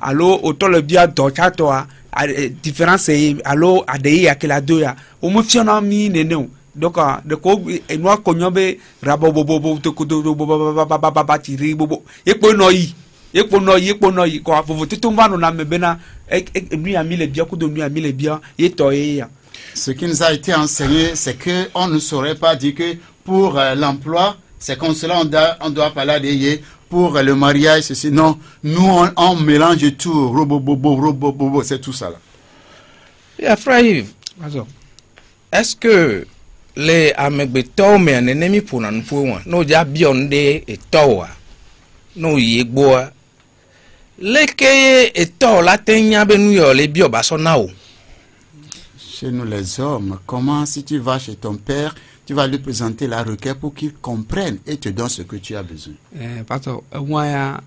allo auto le bia do chato a différence allo ade ya ke la do ya o mo fionami nene. Donc de ko e no akonyo be rabo bobo to ko do baba tiri bobo e po no yi ko afofo tutumba no na mebena nu ami le bia ko do nu ami le bia e to e ya. Ce qui nous a été enseigné, c'est que on ne saurait pas dire que pour l'emploi, c'est comme cela on doit parler d'ayé. Pour le mariage, ceci. Non, nous on mélange tout, robo, c'est tout ça là. Yeah, frère Yves, est-ce que les amegbeto me anenemi pour nan pour no ja bionde et towa no yegboa leke et to la tenya benu yo le bio basonao. Chez nous les hommes, comment si tu vas chez ton père, tu vas lui présenter la requête pour qu'il comprenne et te donne ce que tu as besoin. Pato moi ya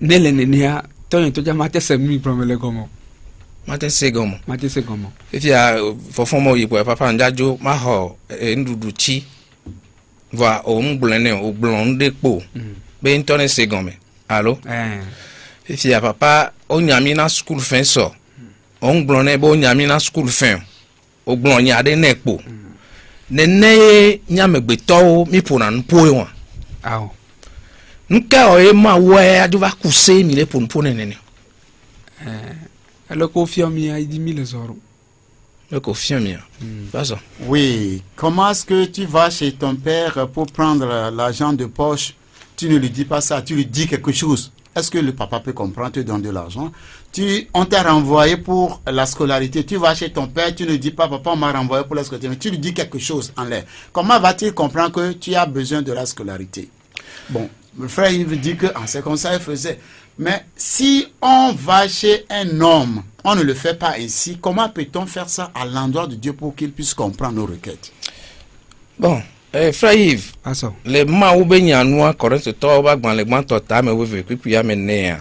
nele nenia to jamate semi promele como Mate segomo. If ya for former you papa njajo ma ho ndudu chi va o mblene o blonde po be ntone segome. Allo? If ya papa o nyami na school fin so. O mblone bo nyami na school fin. O blon nya de nekpo. Nene nyamegbe to mi po na npo won. Awo. Nka o e ma we aduva kuse mi le po nene. Le confirme à 10 000 euros. Le confirme. Oui. Comment est-ce que tu vas chez ton père pour prendre l'argent de poche? Tu ne lui dis pas ça, tu lui dis quelque chose. Est-ce que le papa peut comprendre, te donner de l'argent? On t'a renvoyé pour la scolarité. Tu vas chez ton père, tu ne dis pas, papa, on m'a renvoyé pour la scolarité. Mais tu lui dis quelque chose en l'air. Comment va-t-il comprendre que tu as besoin de la scolarité? Bon, le frère il veut dire qu'en c'est comme ça il faisait. Mais si on va chez un homme, on ne le fait pas ici, comment peut-on faire ça à l'endroit de Dieu pour qu'il puisse comprendre nos requêtes? Bon, frère Yves, Aso. les ma ou ben yanwa correct to ba gban le gban to ta me we puis ya me ne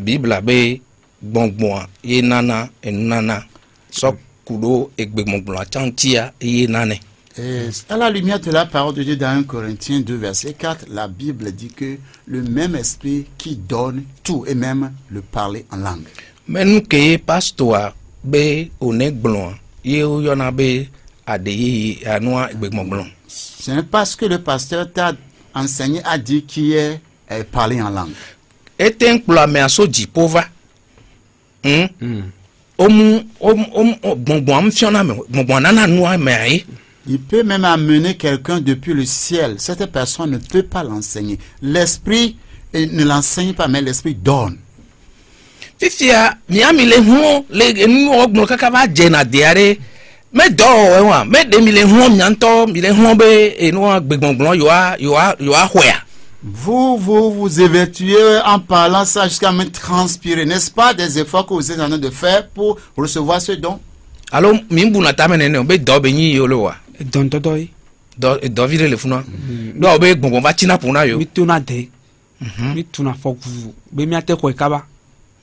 Bible be gbongbon ye nana enana so kudo egbe gbongbon chantia ye nane. Et à la lumière de la parole de Dieu dans 1 Corinthiens 2 verset 4, la Bible dit que le même esprit qui donne tout et même le parler en langue. Mais nous que pasteur be onek blon ye o yona be ade anwa egbe gbongbon. Ce n'est pas ce que le pasteur t'a enseigné à dire qui est parler en langue. Et un plat mais aso di pova. Gbongbon fiona me gbongbon nana noa me. Il peut même amener quelqu'un depuis le ciel. Cette personne ne peut pas l'enseigner. L'esprit ne l'enseigne pas, mais l'esprit donne. Fifia, miami le huon, le nu ogno kakava jena diare. Me do wa, me de mi le huon nyanto, mi le huon be eno gbegbongbon yo a hwea. Vous évertuez en parlant ça jusqu'à me transpirer. N'est-ce pas des efforts que vous êtes en train de faire pour recevoir ce don? Alors, mimbu na tamene be do be nyi yo lo wa. Don dodoi. Do vire le funa. Do be gbongbon va tina puna yo. Mituna de. Mituna foku. Be mi ate ko ekaba.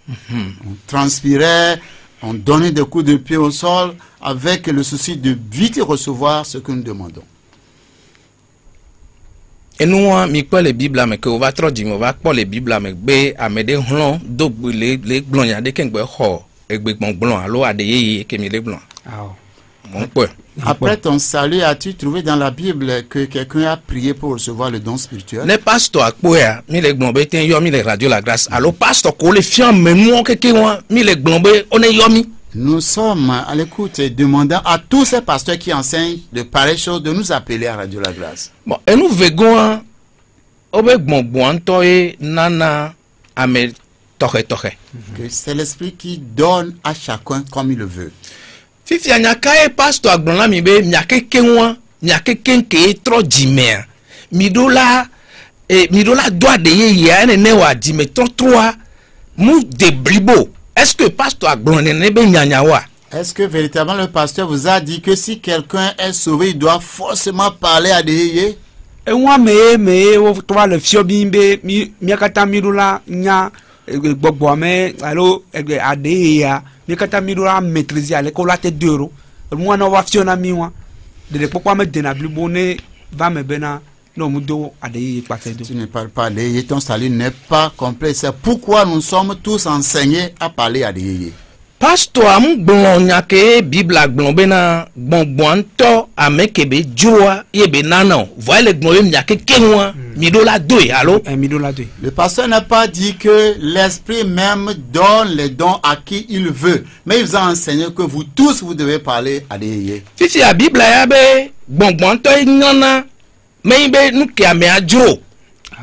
On transpirait, on donnait des coups de pied au sol avec le souci de vite recevoir ce que nous demandons. Et nous, mi quoi les Bibles mais que on va trop dire, on va pas les Bibles mais be amede hlon do les glonya de kengbe ho egbe gbongbon alo adeye ke mi les blancs. Mon point. Après ton salut, as-tu trouvé dans la Bible que quelqu'un a prié pour recevoir le don spirituel? Ne pasteur akpoya mi les glombe ten yo mi les radio la grâce. Alors pasteur ko le fiam mais moi que mi les glombe on est yomi. Nous sommes à l'écoute et demandant à tous ces pasteurs qui enseignent de pareilles choses de nous appeler à Radio La Grâce. Bon, et nous vegon obe gbongbon toye nana ame toche. Que c'est l'esprit qui donne à chacun comme il le veut. Fifi anyaka e pasteur agbonla mi be nyake kenwa nyake kenke tro jime midola doa de ye ya ne wa jime trois mu de bribo. Est-ce que pasteur agbonne ne be nyanyawa? Est-ce que véritablement le pasteur vous a dit que si quelqu'un est sauvé, il doit forcément parler à des yéyés? Et moi me o toi le fiobimbe mi akata mirula nya gbogbo me alo ade ya mi akata mirula maîtriser ale ko la te dero moi no wa fiona mi wa de pourquoi me dena blibone va me bena no mudo ade pa te do. Tu ne parles pas des yéyés, ton salut n'est pas complet. C'est pourquoi nous sommes tous enseignés à parler à des yéyés. Pasteur am gbon nyake Bible agbon na gbongbon to amekebe joa yebe nana voile gbon nyake kenwa midola doy allo midola doy. Le pasteur n'a pas dit que l'esprit même donne les dons à qui il veut, mais il vous a enseigné que vous tous vous devez parler à des yéyés. Fifi a Bible ya be gbongbon to nana mais be nuke ame ajo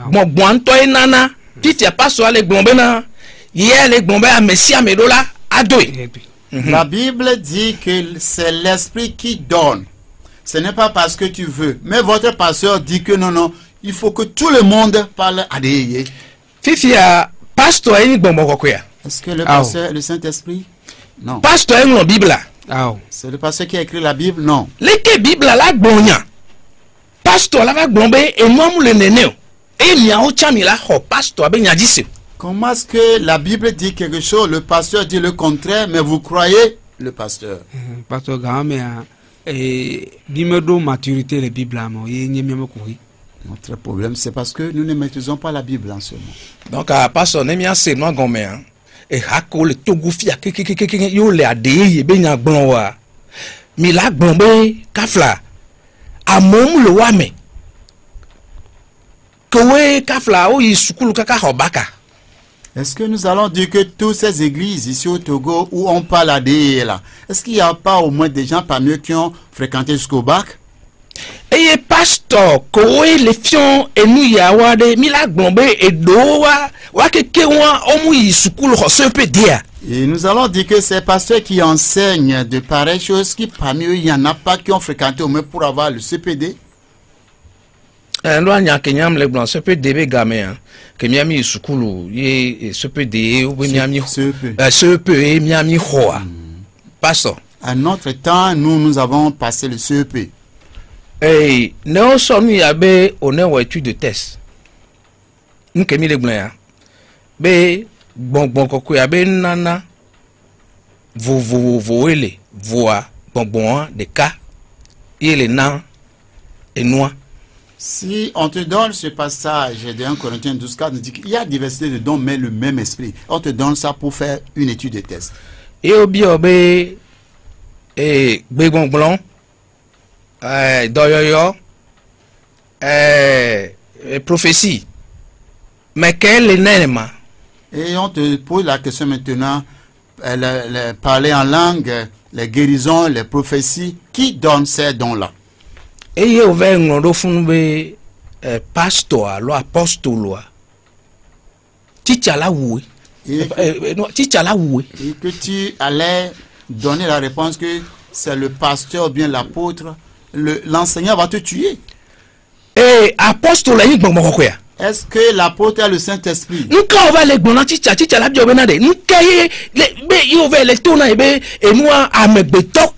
gbongbon to nana fifi a pasteur le gbon na ye le gbon be amesi amedola. La Bible dit que c'est l'esprit qui donne. Ce n'est pas parce que tu veux. Mais votre pasteur dit que non, il faut que tout le monde parle à des yéyés. Fifi a pasteur ni gbongbon kokoya. Est-ce que le pasteur est le Saint-Esprit? Non. Pasteur est la Bible. C'est le pasteur qui a écrit la Bible? Non. Leke Bible la gbonya. Pasteur la va gbonbe et moi le nene. Et mi a o chami la ho pasteur be nyadise. Comment est-ce que la Bible dit quelque chose, le pasteur dit le contraire, mais vous croyez le pasteur? Pasteur Gamea et bimedo maturité la Bible amo yenye miamo kouri. Notre problème c'est parce que nous ne maîtrisons pas la Bible en ce moment. Donc à pasteur ne mi a se no gome et hako le togufi a yo le ade be nya gbon wa. Mi la gbonbe kafla. Amom le wa me. Kowe kafla o yisukulu kaka hobaka. Est-ce que nous allons dire que toutes ces églises ici au Togo où on parle à des là, est-ce qu'il n'y a pas au moins des gens parmi eux qui ont fréquenté jusqu'au bac? Et pasteur, kowe le fion et nous ya wade mila glombe et doa wa keke wa omu yisukulu ho se peut dire. Et nous allons dire que ces pasteurs qui enseignent de pareilles choses, qui parmi eux il n'y en a pas qui ont fréquenté au moins pour avoir le CPD? Ndo nya kenyam le blanc ce peut debe gamin que miami sukulu ye ce peut de ou miami ce peut miami hoa. Pastor. À notre temps, nous avons passé le CEP. Et nous sommes yabe on est étude de test. Nous kemi le blanc be bon koko yabe nana voile voa bon de cas il est nan et noir. Si on te donne ce passage de 1 Corinthiens 12:4, nous dit qu'il y a diversité de dons, mais le même esprit. On te donne ça pour faire une étude de test. Et au biobe et bégon blanc, doyoyo, prophétie. Mais quel est l'élément? Et on te pose la question maintenant, parler en langue, les guérisons, les prophéties, qui donne ces dons-là? Et il y a ouvert un nom de pasteur, l'apostole, Tichala oui. Et que tu allais donner la réponse que c'est le pasteur ou bien l'apôtre, l'enseignant va te tuer. Et apostole, est-ce que l'apôtre a le Saint-Esprit? Nous quand on va les bonnes Tichala bien benade. Nous quand il ouvert les tourna et moi à me bétok.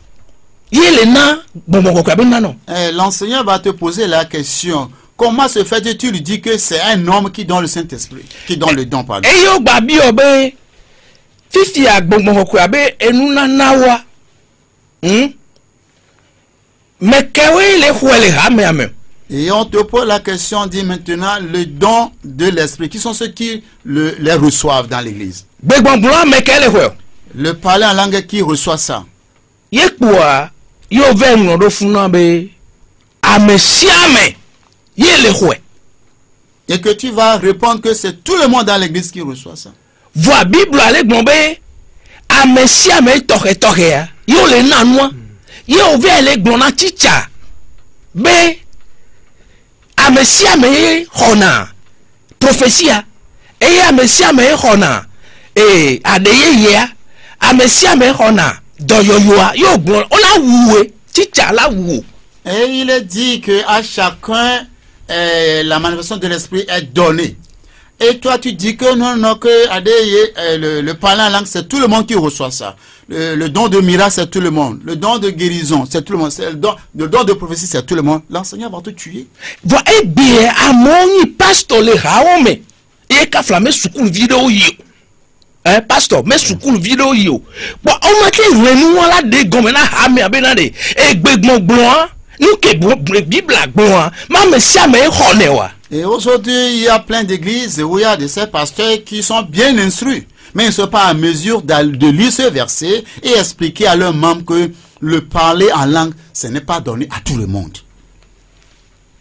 L'enseignant va te poser la question. Comment se fait que tu lui dis que c'est un homme qui donne le Saint-Esprit, qui donne le don, pardon? Et yo babi obe fifi agbongbon ko abe enuna nawa. Mais kewe le huele hame ame. Et on te pose la question, on dit maintenant le don de l'Esprit. Qui sont ceux qui les reçoivent dans l'église? Le parler en langue qui reçoit ça. Yo ven no do funa be amesiame ye le hwe. Et que tu vas répondre que c'est tout le monde dans l'église qui reçoit ça. Vois Bible avec bombe amesiame toke ya. Yo le nanwa. Yo ve le glona chicha. Be amesiame hona. Prophétia. E amesiame hona. E adeye ya. Amesiame hona. Et il est dit que à chacun la manifestation de l'esprit est donnée. Et toi tu dis que non que le parler en langue c'est tout le monde qui reçoit ça. Le don de miracle c'est tout le monde. Le don de guérison c'est tout le monde. Le don de prophétie c'est tout le monde. L'enseignant va te tuer. Voilà bien à mon pasteur le raome et qu'a flammé sous vidéo yo. Pasteur, mais sous cool vidéo yo. Bon, on m'a dit nous la de gomena hame abenade et gbegmo blanc, nous que Bible blanc, mais ça me honewa. Et aujourd'hui, il y a plein d'églises où il y a de ces pasteurs qui sont bien instruits, mais ils ne sont pas à mesure de lire ce verset et expliquer à leurs membres que le parler en langue, ce n'est pas donné à tout le monde.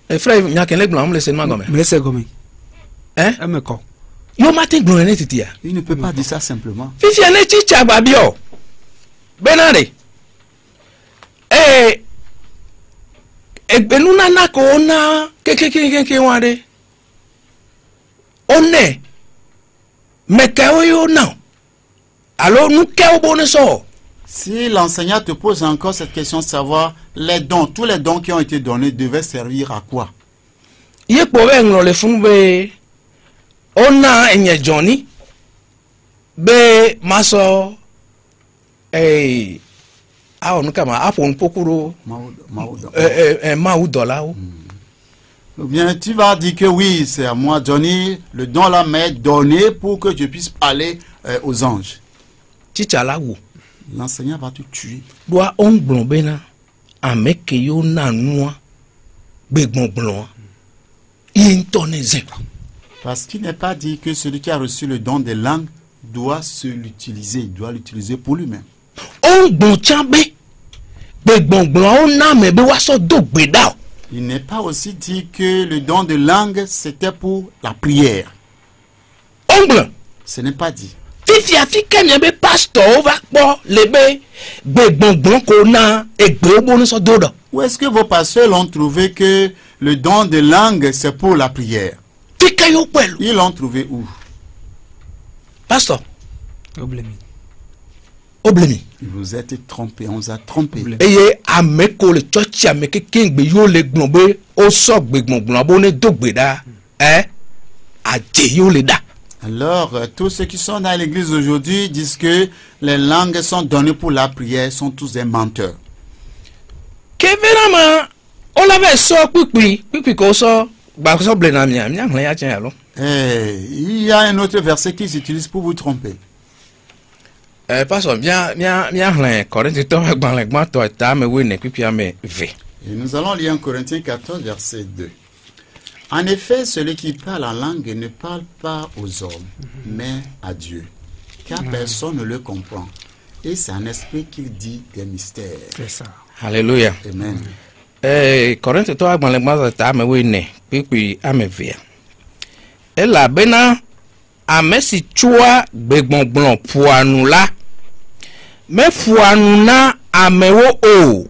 Et frère, il y a quelqu'un blanc, me laisse moi gomme. Me laisse gomme. Hein? Il ne peut pas dire ça simplement. Fifi ane chicha babio. Benare. Benuna na ko na ke wade. One. Me kawo yo na. Alors nous kawo bonne so. Si l'enseignant te pose encore cette question de savoir les dons, tous les dons qui ont été donnés devaient servir à quoi? Ye powe nglo le fumbe. Ona enye Johnny be maso nuka ma apon pokuro maudola ou bien tu vas dire que oui c'est à moi Johnny le don là m'est donné pour que je puisse parler aux anges. Tichala ou l'enseignant va te tuer. Doit on blombena ameke yo na noa begbon blon intoneze. Parce qu'il n'est pas dit que celui qui a reçu le don des langues doit l'utiliser, il doit l'utiliser pour lui-même. Il n'est pas aussi dit que le don de langue c'était pour la prière. Ce n'est pas dit. Où est-ce que vos pasteurs ont trouvé que le don de langue c'est pour la prière? Ils l'ont trouvé où? Pasteur. oblemi Vous êtes trompé, on vous a trompé. eye ame ko le church ame keke gbe yo le gbon be o so gbe gbon bo ne dogbe da aje yo le da. Alors, tous ceux qui sont dans l'église aujourd'hui disent que les langues sont données pour la prière, sont tous des menteurs. Keverama o la ve so pipi ko so gba so ble na mi hlan ya chen ya lo. Il y a un autre verset qu'ils utilisent pour vous tromper. Pastor bien hlan Corinthiens to gban to ta me we ne pipi ame ve. Et nous allons lire en Corinthiens 14, verset 2. En effet, celui qui parle en langue ne parle pas aux hommes, mais à Dieu, car personne ne le comprend. Et c'est un esprit qu'il dit des mystères. C'est ça. Hallelujah. Amen. Corinthiens to gban ta me we ne pipi ame ve. Ela bena ame si chua gbegbongbon puanu la me fuanu na ame wo o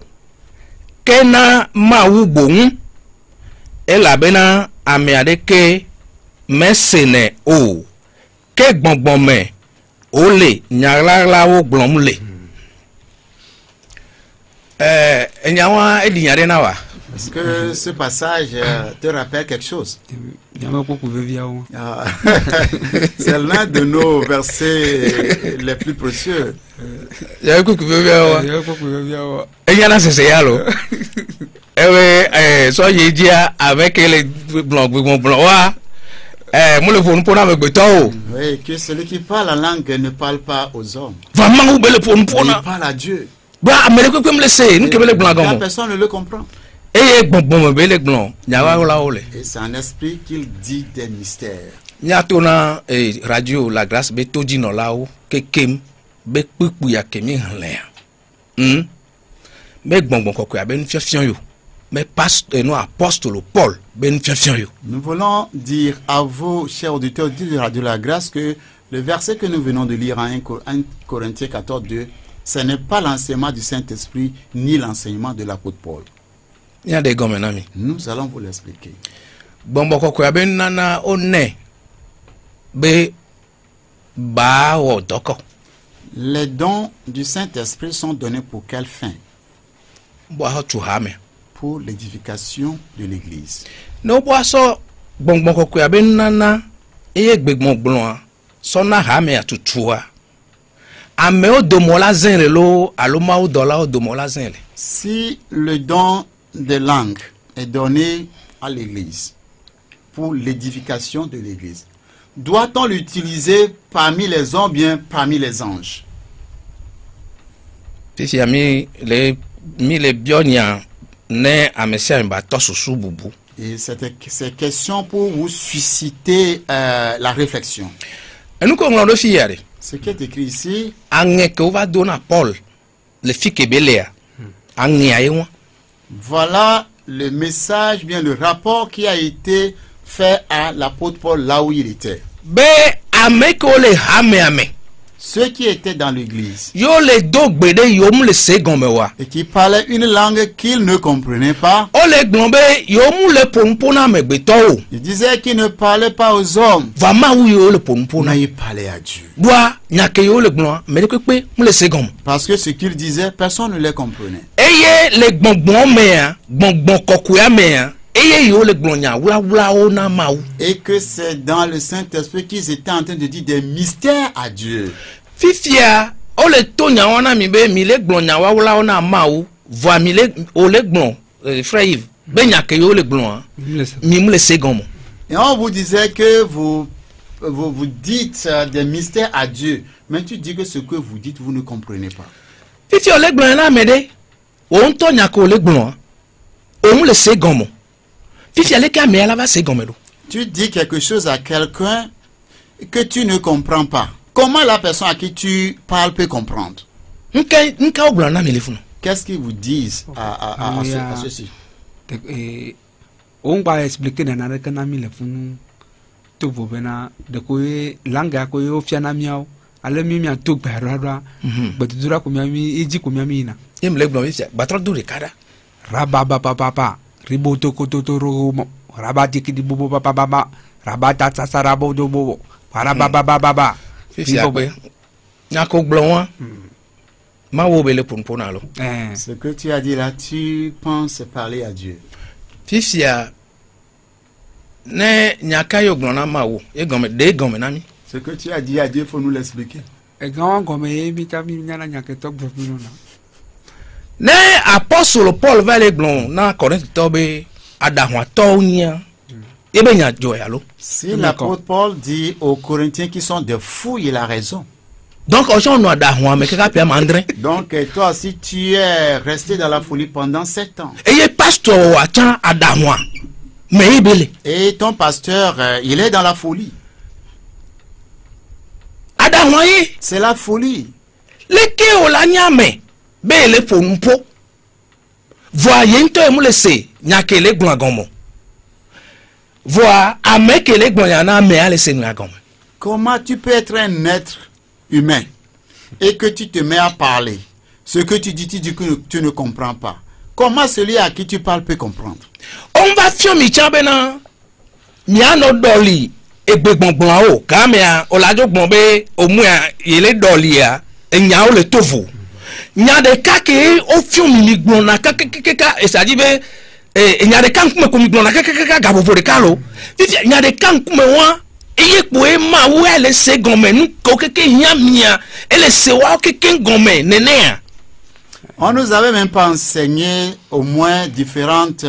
kena ma wu gbohun ela bena ame adeke me sene o ke gbongbon me o le nyarala wo gbon le enyawa edinyare na wa. Est-ce que ce passage te rappelle quelque chose? C'est l'un de nos versets les plus précieux. Avec les blancs, oui, que celui qui parle la langue ne parle pas aux hommes. Il parle à Dieu. Personne ne le comprend. Et c'est un esprit qu'il dit des mystères. Nyatona radio la grâce be toji no lao kekem be pupu ya kemi hanle me gbongbon kokko ya be nfiafian yo me pasteur no apostole Paul be nfiafian yo. Nous voulons dire à vous, chers auditeurs de Radio La Grâce, que le verset que nous venons de lire en 1 Corinthiens 14, 2, ce n'est pas l'enseignement du Saint-Esprit ni l'enseignement de l'apôtre Paul. Nous allons vous l'expliquer. Les dons du Saint-Esprit sont donnés pour quelle fin? Pour l'édification de l'Église. Si le don de langue est donné à l'Église pour l'édification de l'Église, doit-on l'utiliser parmi les hommes, bien parmi les anges? Et c'est question pour vous susciter la réflexion. Ce qui est écrit ici, voilà le message, bien le rapport qui a été fait à l'apôtre Paul là où il était. Ceux qui étaient dans l'église et qui parlaient une langue qu'ils ne comprenaient pas, ils disaient qu'ils ne parlaient pas aux hommes, mais ils parlaient à Dieu. Parce que ce qu'ils disaient, personne ne les comprenait. Et que c'est dans le Saint-Esprit qu'ils étaient en train de dire des mystères à Dieu. Fifia, ole tonya wana mi be mi le gbon nya wa wula ona ma o va mi le o le gbon frère Yves be nya ke yo le gbon mi mu le segon. Et on vous disait que vous dites des mystères à Dieu, mais tu dis que ce que vous dites vous ne comprenez pas. Fifia le gbon na me de o tonya ko le gbon o mu le segon. Fifia le ka me ala va segon me do. Tu dis quelque chose à quelqu'un que tu ne comprends pas. Comment la personne à qui tu parles peut comprendre? Qu'est-ce qu'ils vous disent à ceci? On va expliquer dans la canami le funu tout vous venir de quoi langue à quoi au fiana miao allez mimia tout perra but dura comme mi iji comme mina im le blanc ici battre du recada rababa papa riboto kotoro rabati ki di bobo papa rabata sasarabo do bobo para baba Fifia be nyako blonwa ma wo be le punpona lo Ce que tu as dit là, tu penses parler à Dieu. fifia ne nyaka yo glona ma wo e gome de gome na mi. Ce que tu as dit à Dieu, il faut nous l'expliquer. Et quand on met vitamine na nyaka tok bopino na. Ne apôtre Paul va le glon na Corinthe tobe adahwa tonya. E be nya joya lo. Si l'apôtre Paul dit aux Corinthiens qui sont des fous, il a raison. Donc aujourd'hui on adahwa me kaka pia mandre. Donc toi aussi tu es resté dans la folie pendant 7 ans. Et pasteur acha adahwa. Mais ibele. Et ton pasteur, il est dans la folie. Adahwa yi. C'est la folie. Leke o la nyame. Be le ponpo. Voyez nto e mu le se nyake le glon agomo. Vois ame ke le glon yana me ale se agomo. Comment tu peux être un être humain et que tu te mets à parler? Ce que tu dis que tu ne comprends pas. Comment celui à qui tu parles peut comprendre? On va faire mi chambena. Miano doli e gbegbongbon o kamea o lajo gbonbe o mu ile doli ya enya o le tovu. Nya de kake o fion mi gbon na kaka e sadi be enya de kan kuma ko mi gbon na kaka gabo de kalo. Fifi nya de kan kuma wa eye po e ma wo ele se gome nu ko keke nya mia ele se wa keke gome nene. On nous avait même pas enseigné au moins différentes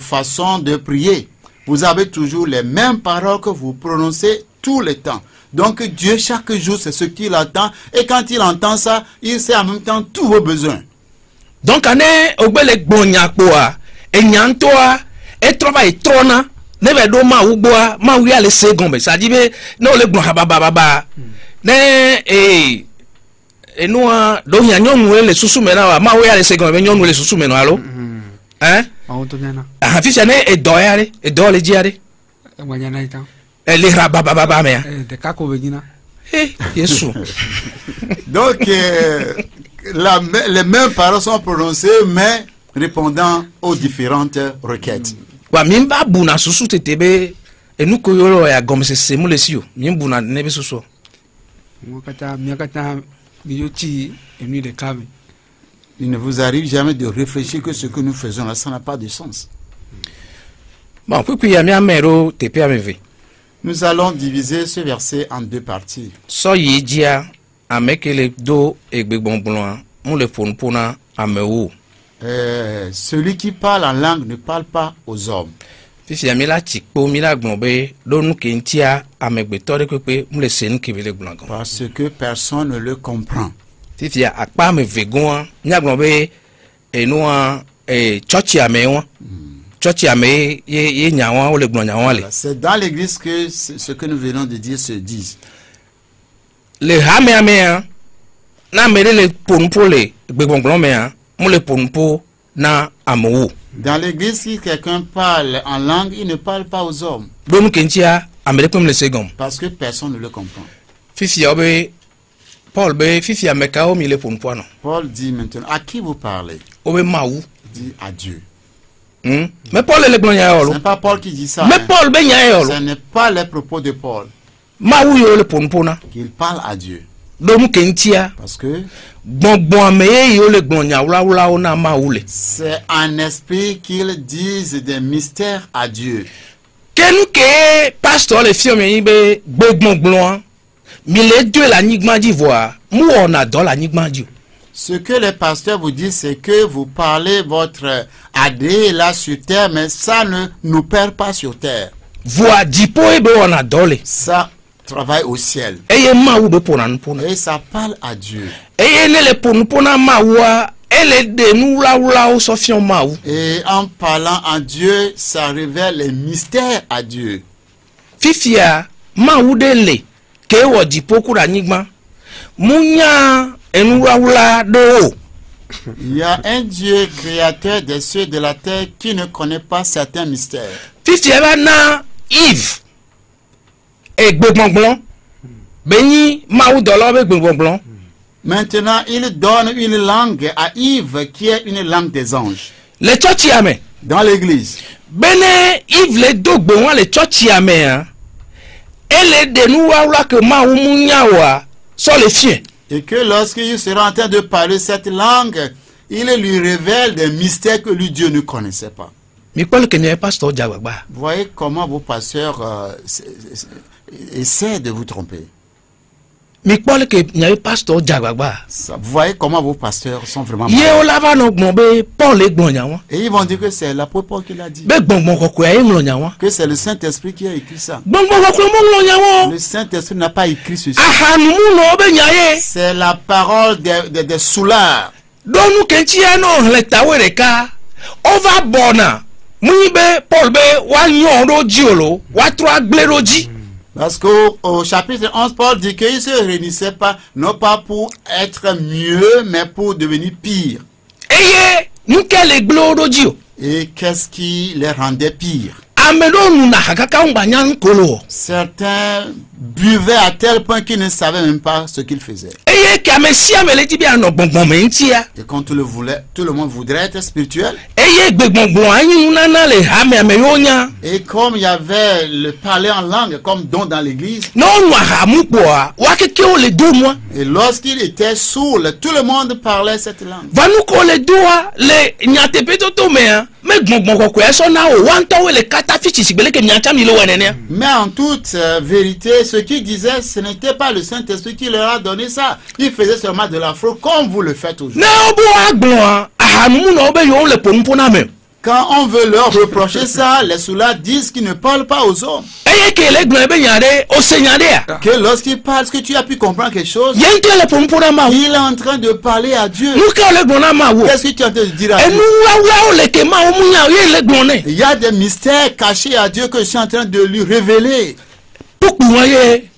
façons de prier. Vous avez toujours les mêmes paroles que vous prononcez tout le temps. Donc Dieu, chaque jour, c'est ce qu'il attend. Et quand il entend ça, il sait en même temps tous vos besoins. Donc, obele gbonyakpoa, enyantoa, et travail trona, neve do ma uboa, ma uya le segombe. Ça dit, no le gbon habababa. Ne, nous, do nyanyon le susu mena, ma uya le segombe, nyon le susu mena, allo? Hein? Ah, fils, et doyare, et dole diare. Les rabababa, mais. Donc, les mêmes paroles sont prononcées, mais répondant aux différentes requêtes. Wa mimba buna susu tetebe enu koyoro ya gomse semu lesio mimbuna nebe susu. Il ne vous arrive jamais de réfléchir que ce que nous faisons là, ça n'a pas de sens. Bon, puis il y a mi amero tepe ameve. Nous allons diviser ce verset en 2 parties. So yejia amekele do egbegbonblon mu le ponpona amewo. Celui qui parle en langue ne parle pas aux hommes. Fifi amila tikpo mila glonbe do nu kentia amegbeto de pepe mu le sen kebele glongon. Parce que personne ne le comprend. Fifi akpa me vegon nya glonbe enua church amewa. Church ame ye nyawa o le glon nyawa le. C'est dans l'église que ce que nous venons de dire se dit. Le hame na mere le ponpo le gbegbonglon me mu le ponpo na amewo. Dans l'église, si quelqu'un parle en langue, il ne parle pas aux hommes. Do nu kentia amele pem le segom. Parce que personne ne le comprend. Fifi obe Paul be fifi ameka o mi le ponpo no. Paul dit maintenant, à qui vous parlez? Obe mawu. Dit à Dieu. Mais Paul le glon ya Ce yolo. n'est pas Paul qui dit ça. Mais Paul be nya yolo. Ce n'est pas les propos de Paul. Mawu yo le ponpo na. Qu'il parle à Dieu. Do nu kentia Parce que bonbon ameye yo le glon nya wula na mawu le. c'est en esprit qu'ils disent des mystères à Dieu. Ken ke pasteur le fiome yibe gbegbonglon mi le Dieu la nigma d'Ivoire. Mu ona do la nigma di. Ce que les pasteurs vous disent, c'est que vous parlez votre AD là sur terre, mais ça ne nous perd pas sur terre. Voix dipo ebe ona dole. Ça travaille au ciel. Eye mawu be pona npona. Et ça parle à Dieu. Eye le ponpona mawa ele de nu wula o sofion mawu. Et en parlant à Dieu, ça révèle les mystères à Dieu. Fifia mawu de le ke wo dipo kura nigma. Munya enu wula do. Il y a un Dieu créateur des cieux et de la terre qui ne connaît pas certains mystères. Fifia ba na Yves et gbegbonglon. Beni mawu dolo be gbegbonglon. Maintenant, il donne une langue à Yves qui est une langue des anges. Le church yame. Dans l'église. Bene Yves le dogbo wan le church yame hein. Elle de nu wula ke mawu munya wa so le fien. Et que lorsqu'il sera en train de parler cette langue, il lui révèle des mystères que lui Dieu ne connaissait pas. mi kpɔle ke nye pasteur dzagbagba. Vous voyez comment vos pasteurs essaient de vous tromper. Mi kpɔle ke nye pasteur dzagbagba. Vous voyez comment vos pasteurs sont vraiment Ye malades. o la va nɔ gbɔn be Paul gbɔn nya wɔn. Et ils vont dire que c'est l'apôtre Paul qui l'a dit. Be gbɔngbɔn kɔkɔe ye ŋlɔ nya wɔn. Que c'est le Saint-Esprit qui a écrit ça. Gbɔngbɔn kɔkɔe mo ŋlɔ nya wɔn. Le Saint-Esprit n'a pas écrit ceci. Ahanumu nɔ be nya ye. C'est la parole des soulards. Dɔnu kɛntsia nɔ hlɛ tawe ɖeka. Ova bɔna. Mu be Paul be wa nyɔ ɖo dzi o lo. Wa trɔ agble ɖo dzi. Parce qu'au chapitre 11, Paul dit qu'ils ne se réunissaient pas, non pas pour être mieux, mais pour devenir pire. Eye nuke le gble ɖo dzi o. Et qu'est-ce qui les rendait pire? Ame ɖewo nu na hakaka ŋgba nya ŋkolo. Certains buvaient à tel point qu'ils ne savaient même pas ce qu'ils faisaient. Eye ke ame sia ame le dzi be anɔ gbɔngbɔn me ŋutia. Et quand tout le monde voudrait être spirituel. Eye gbegbɔngbɔn anyi nunana le hame ame yiwo nya. Et comme il y avait le parler en langue comme don dans l'église. N'onu ahamu kpɔa wa kekewo le do mua. Et lorsqu'il était sourd, tout le monde parlait cette langue. Vanuko le doa le nyateƒetoto mea me gbɔngbɔn kɔkɔe sɔna o wa ŋutɔwo le kata fitsi si gbele ke miatsa mi le wɔ nenea. Mais en toute vérité, ce qu'il disait, ce n'était pas le Saint-Esprit qui leur a donné ça. Il faisait seulement de la fraude comme vous le faites aujourd'hui. Ne wo bo agblɔa ahanumu na wo be yewo le ƒonuƒona me. Quand on veut leur reprocher ça, les soulards disent qu'ils ne parlent pas aux hommes. Eye ke le gblɔ be nya ɖe ose nya ɖea. Que lorsqu'ils parlent, est-ce que tu as pu comprendre quelque chose? Ye ŋutɔ le ƒonuƒona ma wo. Il est en train de parler à Dieu. Nu ka le gblɔna ma wo. Qu'est-ce que tu es en train de dire à Enu Dieu? wawuawo le ke ma wo mu nya ye le gblɔ ne. Il y a des mystères cachés à Dieu que je suis en train de lui révéler. Kpukpu wa ye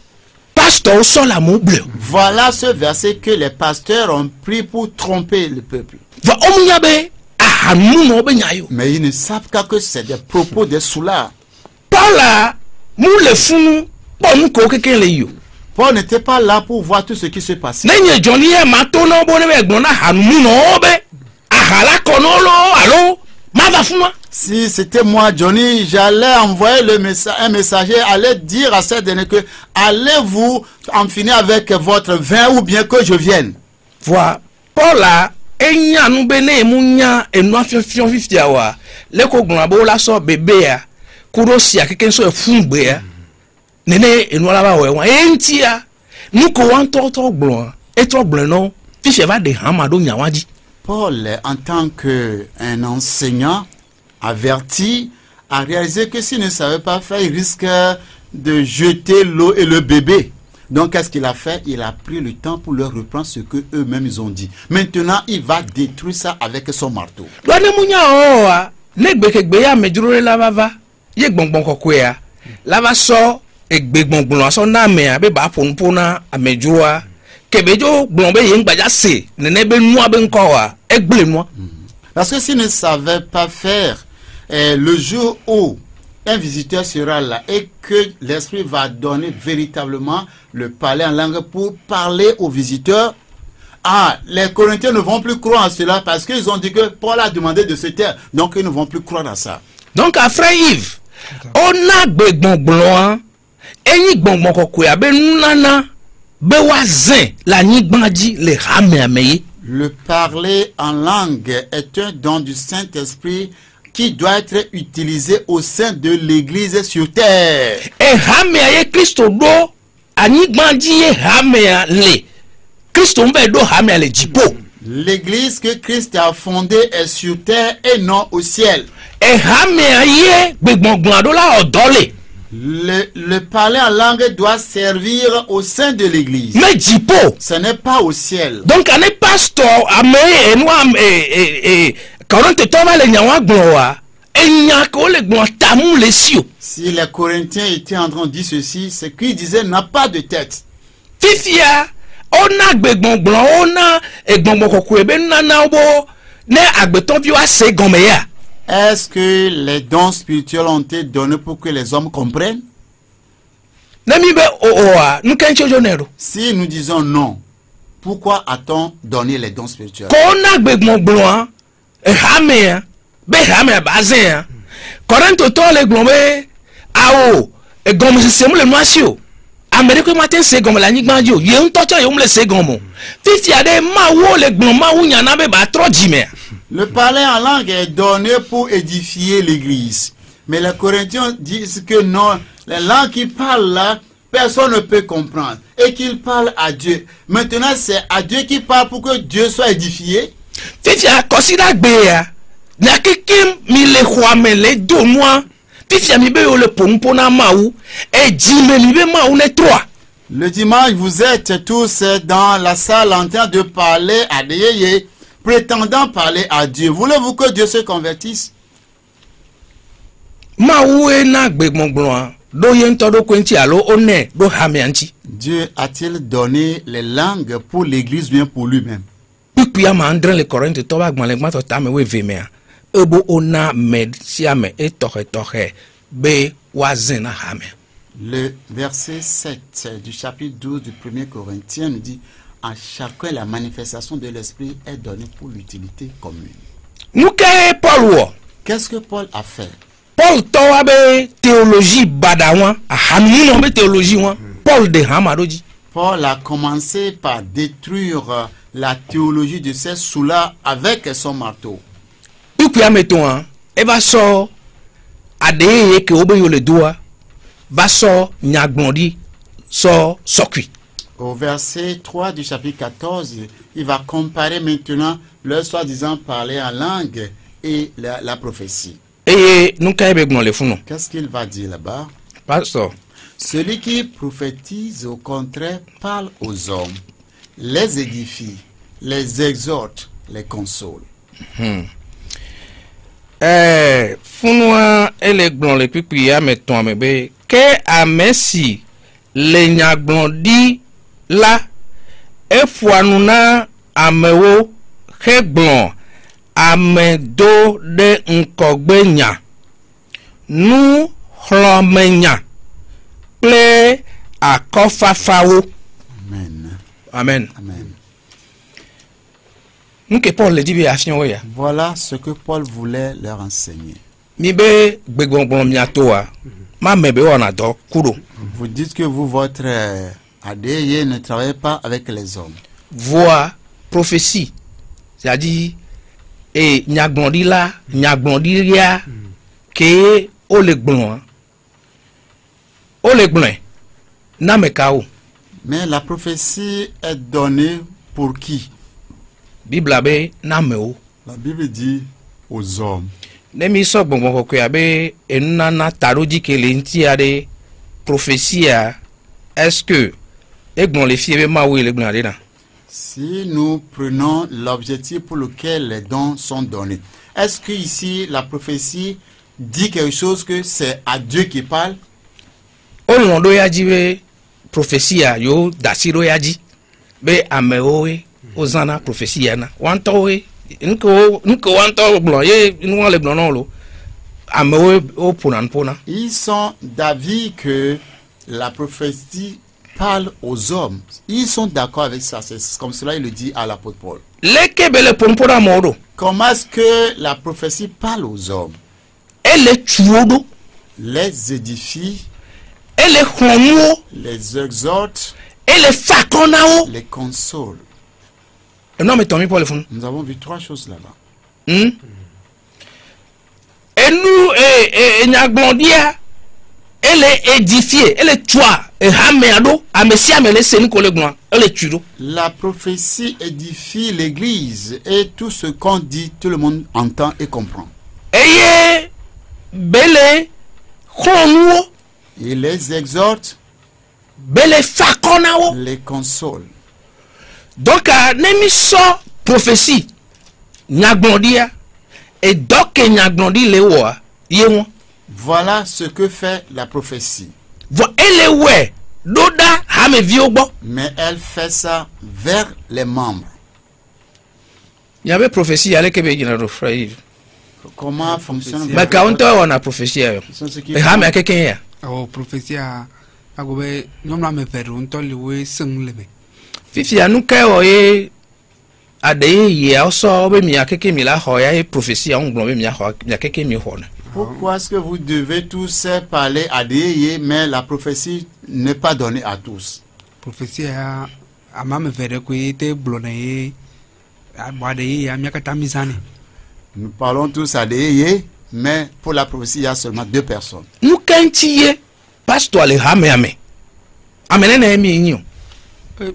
pasteur sɔ la mo ble. Voilà ce verset que les pasteurs ont pris pour tromper le peuple. Va o mu nya be ahanumu na wo be nya yo. Mais ils ne savent pas que c'est des propos des soulards. Paula mu le funu kpɔ nu ko keke le yo. Paul n'était pas là pour voir tout ce qui se passait. Ne nye Johnny ye ma to na bo ne be gblɔ na ahanumu na wo be ahala kɔ na wo lo alo ma va funu. Si c'était moi, Johnny, j'allais envoyer un messager, allait dire à ces derniers que allez-vous en finir avec votre vin ou bien que je vienne. Voilà. Paula enya nu be ne mu nya enu afiafian fifia wa le ko gbɔna bo la sɔ bebe ya kudo sia keke so efungbe ya nene enu la ba wɔ wa entia nu ko wan tɔtɔ gblɔ etɔ gblɔ no fifia va de hama do nya wa dzi. Paul, en tant qu'un enseignant averti, a réalisé que s'il ne savait pas faire, il risque de jeter l'eau et le bébé. Donc, qu'est-ce qu'il a fait? Il a pris le temps pour leur reprendre ce que eux-mêmes ils ont dit. Maintenant, il va détruire ça avec son marteau. Lɔne mu nya o wa ne gbekegbe ya amedzro la va va ye gbɔngbɔn kɔkɔe ya la va sɔ egbe gbɔngbɔn sɔ na amea be ba ƒonuƒo na amedzroa kebedzo gblɔ be ye ŋgbadza se nene be nua be ŋkɔ wa egble nua. Parce que s'il ne savait pas faire, le jour où un visiteur sera là et que l'Esprit va donner véritablement le parler en langue pour parler aux visiteurs, les Corinthiens ne vont plus croire en cela parce qu'ils ont dit que Paul a demandé de se taire. Donc ils ne vont plus croire à ça. Donc après Yves, on a gbe gbɔngbɔn enyi gbɔngbɔn kɔkɔe be nunana be wa zin la nyigba dzi le hame ame ye. Le parler en langue est un don du Saint-Esprit qui doit être utilisé au sein de l'Église sur terre. E hamea ye Kristo do anyigba dzi ye hamea le. Kristo mbe do hamea le dziƒo. L'Église que Christ a fondée est sur terre et non au ciel. E hamea ye gbegbɔngbɔn do la ɔdɔ le. Le parler en langue doit servir au sein de l'église. Mais dziƒo. Ce n'est pas au ciel. Donc ane pasteur ame enu Korinte to va le nya wa gblɔ wa enya ko le gblɔ tamu le si o. Si les Corinthiens étaient en train de dire ceci, ce qu'ils disaient n'a pas de tête. Fifia ona gbegbɔngbɔn ona egbɔngbɔn kɔkɔe be nana bo ne agbetɔvi wa se gɔme ya. Est-ce que les dons spirituels ont été donnés pour que les hommes comprennent? Si nous disons non, pourquoi a-t-on donné les dons spirituels? Amérique matin c'est comme la nigbanjo ye un tocha yo mle c'est comme fifi ade ma wo le gbon ma wu nyana be ba tro jime. Le parler en langue est donné pour édifier l'église. Mais les Corinthiens disent que non, les langues qu'ils parlent là, personne ne peut comprendre. Et qu'ils parlent à Dieu. Maintenant, c'est à Dieu qui parle pour que Dieu soit édifié. Fifi a considère béa. Na kikim mi le khwame le do moi. Fifi mi be yo le pompona maou et jime mi be maou ne 3. Le dimanche, vous êtes tous dans la salle en train de parler à des yéyés, prétendant parler à Dieu. Voulez-vous que Dieu se convertisse? Maou e na gbegmongbon do yento do kwenti alo one do hamianchi. Dieu a-t-il donné les langues pour l'église bien pour lui-même? Puis à mandre les Corinthiens to ba gbon le gmato ta me we vemea. Ebo ona med siame e tohe be wazena hame. Le verset 7 du chapitre 12 du 1er Corinthiens nous dit: à chacun la manifestation de l'esprit est donnée pour l'utilité commune. Nous ke Paul wo. Qu'est-ce que Paul a fait? Paul towa be théologie badawan a hami no be théologie wan. Paul de hamadoji. Paul a commencé par détruire la théologie de ces sous-là avec son marteau. Puis à mettons e va so ade ke obe yo le doa va so nyagbondi so sokui. Au verset 3 du chapitre 14, il va comparer maintenant le soi-disant parler en langue et la prophétie. Et nous kaibe gbon le funu. Qu'est-ce qu'il va dire là-bas? Pastor. Celui qui prophétise au contraire parle aux hommes, les édifie, les exhorte, les console. Funwa ele gbon le pipi ya meton amebe ke amesi le nyagbon di la efuanuna amewo ke gbon amedo de nkogbenya nu hlomenya ple akofafawo. Amen. Amen. Amen. Nke Paul le dit bien afion ya. Voilà ce que Paul voulait leur enseigner. Mi be gbegbongbon mi atoa ma mebe ona do kudo. Vous dites que vous, votre ADY ne travaillez pas avec les hommes. Voix, prophétie, c'est-à-dire et nyagbondi la nyagbondi ria ke o le gbon na mekao. Mais la prophétie est donnée pour qui? Bible abe na meo. La Bible dit aux hommes. Nemi so gbongbon ko abe enuna taroji kele nti ade prophétie est-ce que egbon le fie be ma we le gbon ade na? Si nous prenons l'objectif pour lequel les dons sont donnés, est-ce que ici la prophétie dit quelque chose que c'est à Dieu qui parle? On do ya ji be prophétie yo dasiro ya ji be ameo we ozana prophétie na wanto we nko wanto blon ye nous le blon lo ameo o pona. Ils sont d'avis que la prophétie parle aux hommes. Ils sont d'accord avec ça. C'est comme cela il le dit à l'apôtre Paul. Comment est-ce que la prophétie parle aux hommes? Elle est tuodo. Les édifie. Elle est homo. Les exhorte. Elle est fakonao. Les console. Non mais Tommy Paul le fond. Nous avons vu 3 choses là-bas. Et nous Nyagbondia, elle est édifiée, elle est toi et hameado, amesia mele seni kolegwa, elle est tudo. La prophétie édifie l'église et tout ce qu'on dit, tout le monde entend et comprend. Et bele homo. Il les exhorte. Bele fakonao. Les console. Donc nemi so prophétie Nyagbondia et donc Nyagbondi le wa yewon. Voilà ce que fait la prophétie. Mais elle fait ça vers les membres. Il y avait prophétie à comment fonctionne mais quand on a prophétie prophétie fifi anu kai oye ade ye also be mi akeke mi la ho ya prophétie on gbon be mi ho ya keke mi ho na Pourquoi est-ce que vous devez tous parler à des mais la prophétie n'est pas donnée à tous? Prophétie a mame vere ko te blonné a boade a miakata misani. Nous parlons tous à des mais pour la prophétie, il y a seulement 2 personnes. Nous kantiye pasteur le hame ame. Amene na emi nyo.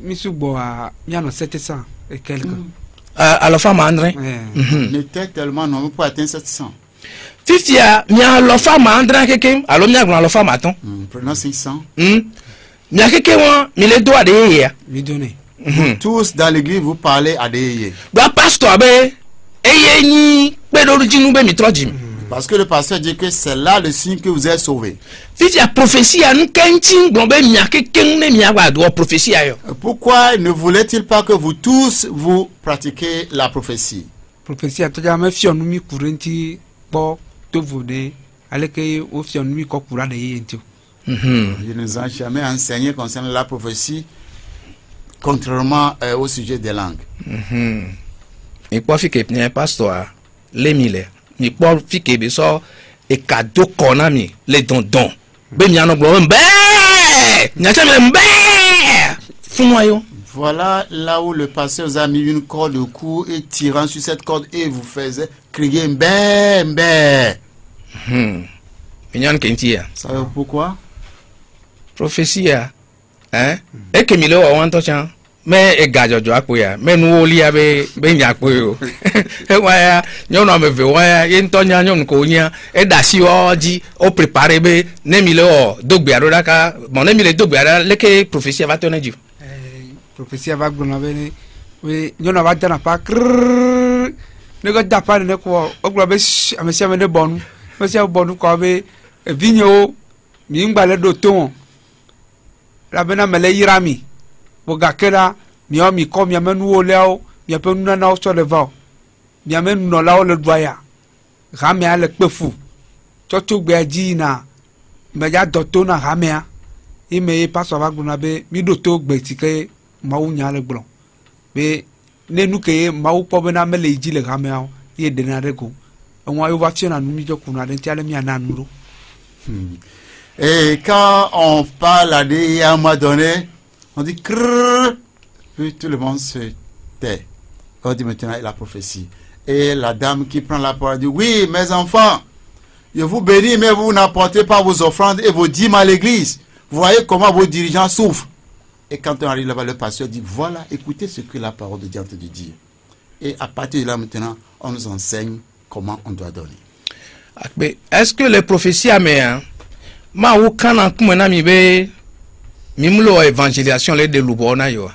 Misu bo a miano 700 et quelques. À la femme André. On était tellement nombreux pour atteindre 700. Fifia mia la femme André keke, alo mia gna la femme attend. Prenons 600. Mia keke wa mi le doa de ya. Mi donné. Tous dans l'église, vous parlez à des Doa pasteur be eye ni pe do jinu be mi trojim. Parce que le pasteur dit que c'est là le signe que vous êtes sauvés. Fifia prophétie a nkantin glombe mia keke ne mia wa do prophétie ayo. Pourquoi ne voulait-il pas que vous tous vous pratiquiez la prophétie? Prophétie a toja me fionu mi kurenti bo to vode aleke o fionu mi ko kura de yenti. Je ne nous ai jamais enseigné concernant la prophétie, contrairement au sujet des langues. Et quoi fait que le pasteur les mille, ni quoi fait que beso et cadeau qu'on a mis les dondons. Ben y a no blon bé, n'y a jamais bé. Founoyo. Voilà là où le pasteur vous a mis une corde au cou et tirant sur cette corde et vous faisait crier mbé mbé. Mignon kentia. Savez-vous pourquoi? Prophétie hein? Et que mille wa wanto chan. Mais et gajojo akoya, mais nous oli abe ben yakoyo. E waya, nyo no me ve waya, yen tonya nyo ko nya, e da si oji, o préparer be, ne mille o dogbe aroda ka, bon ne mille dogbe ara leke prophétie va tourner du. Prophétie va gona be we nyo na va dana pa krrr. Ne go da pa ne ko o glo be amesia me ne bonu. Mesia bonu ko be vinyo mi ngbale do ton. La bena mele yirami. Bogakera mi ko mi amenu oleo mi apenu na o so le va mi amenu no la o le doya rame ale pefu toto gbe aji na me ja doto na rame a ime paso ba gbona be mi doto gbe ti ke ma wu nya le gbon be nenu ke ma wu po be na mele ji le rame a ye de na rego won ayo va fiona nu mi jo kuna de ti ale mi ana nuro. Et quand on parle à des à un moment donné, on dit crrrr, puis tout le monde se tait. On dit maintenant la prophétie. Et la dame qui prend la parole dit, oui, mes enfants, je vous bénis, mais vous n'apportez pas vos offrandes et vos dîmes à l'église. Vous voyez comment vos dirigeants souffrent. Et quand on arrive là-bas, le pasteur dit, voilà, écoutez ce que la parole de Dieu a entendu dire. Et à partir de là maintenant, on nous enseigne comment on doit donner. Est-ce que les prophéties améens, ma ou kana kumena mi be Mimlo évangélisation les de Lubona yo.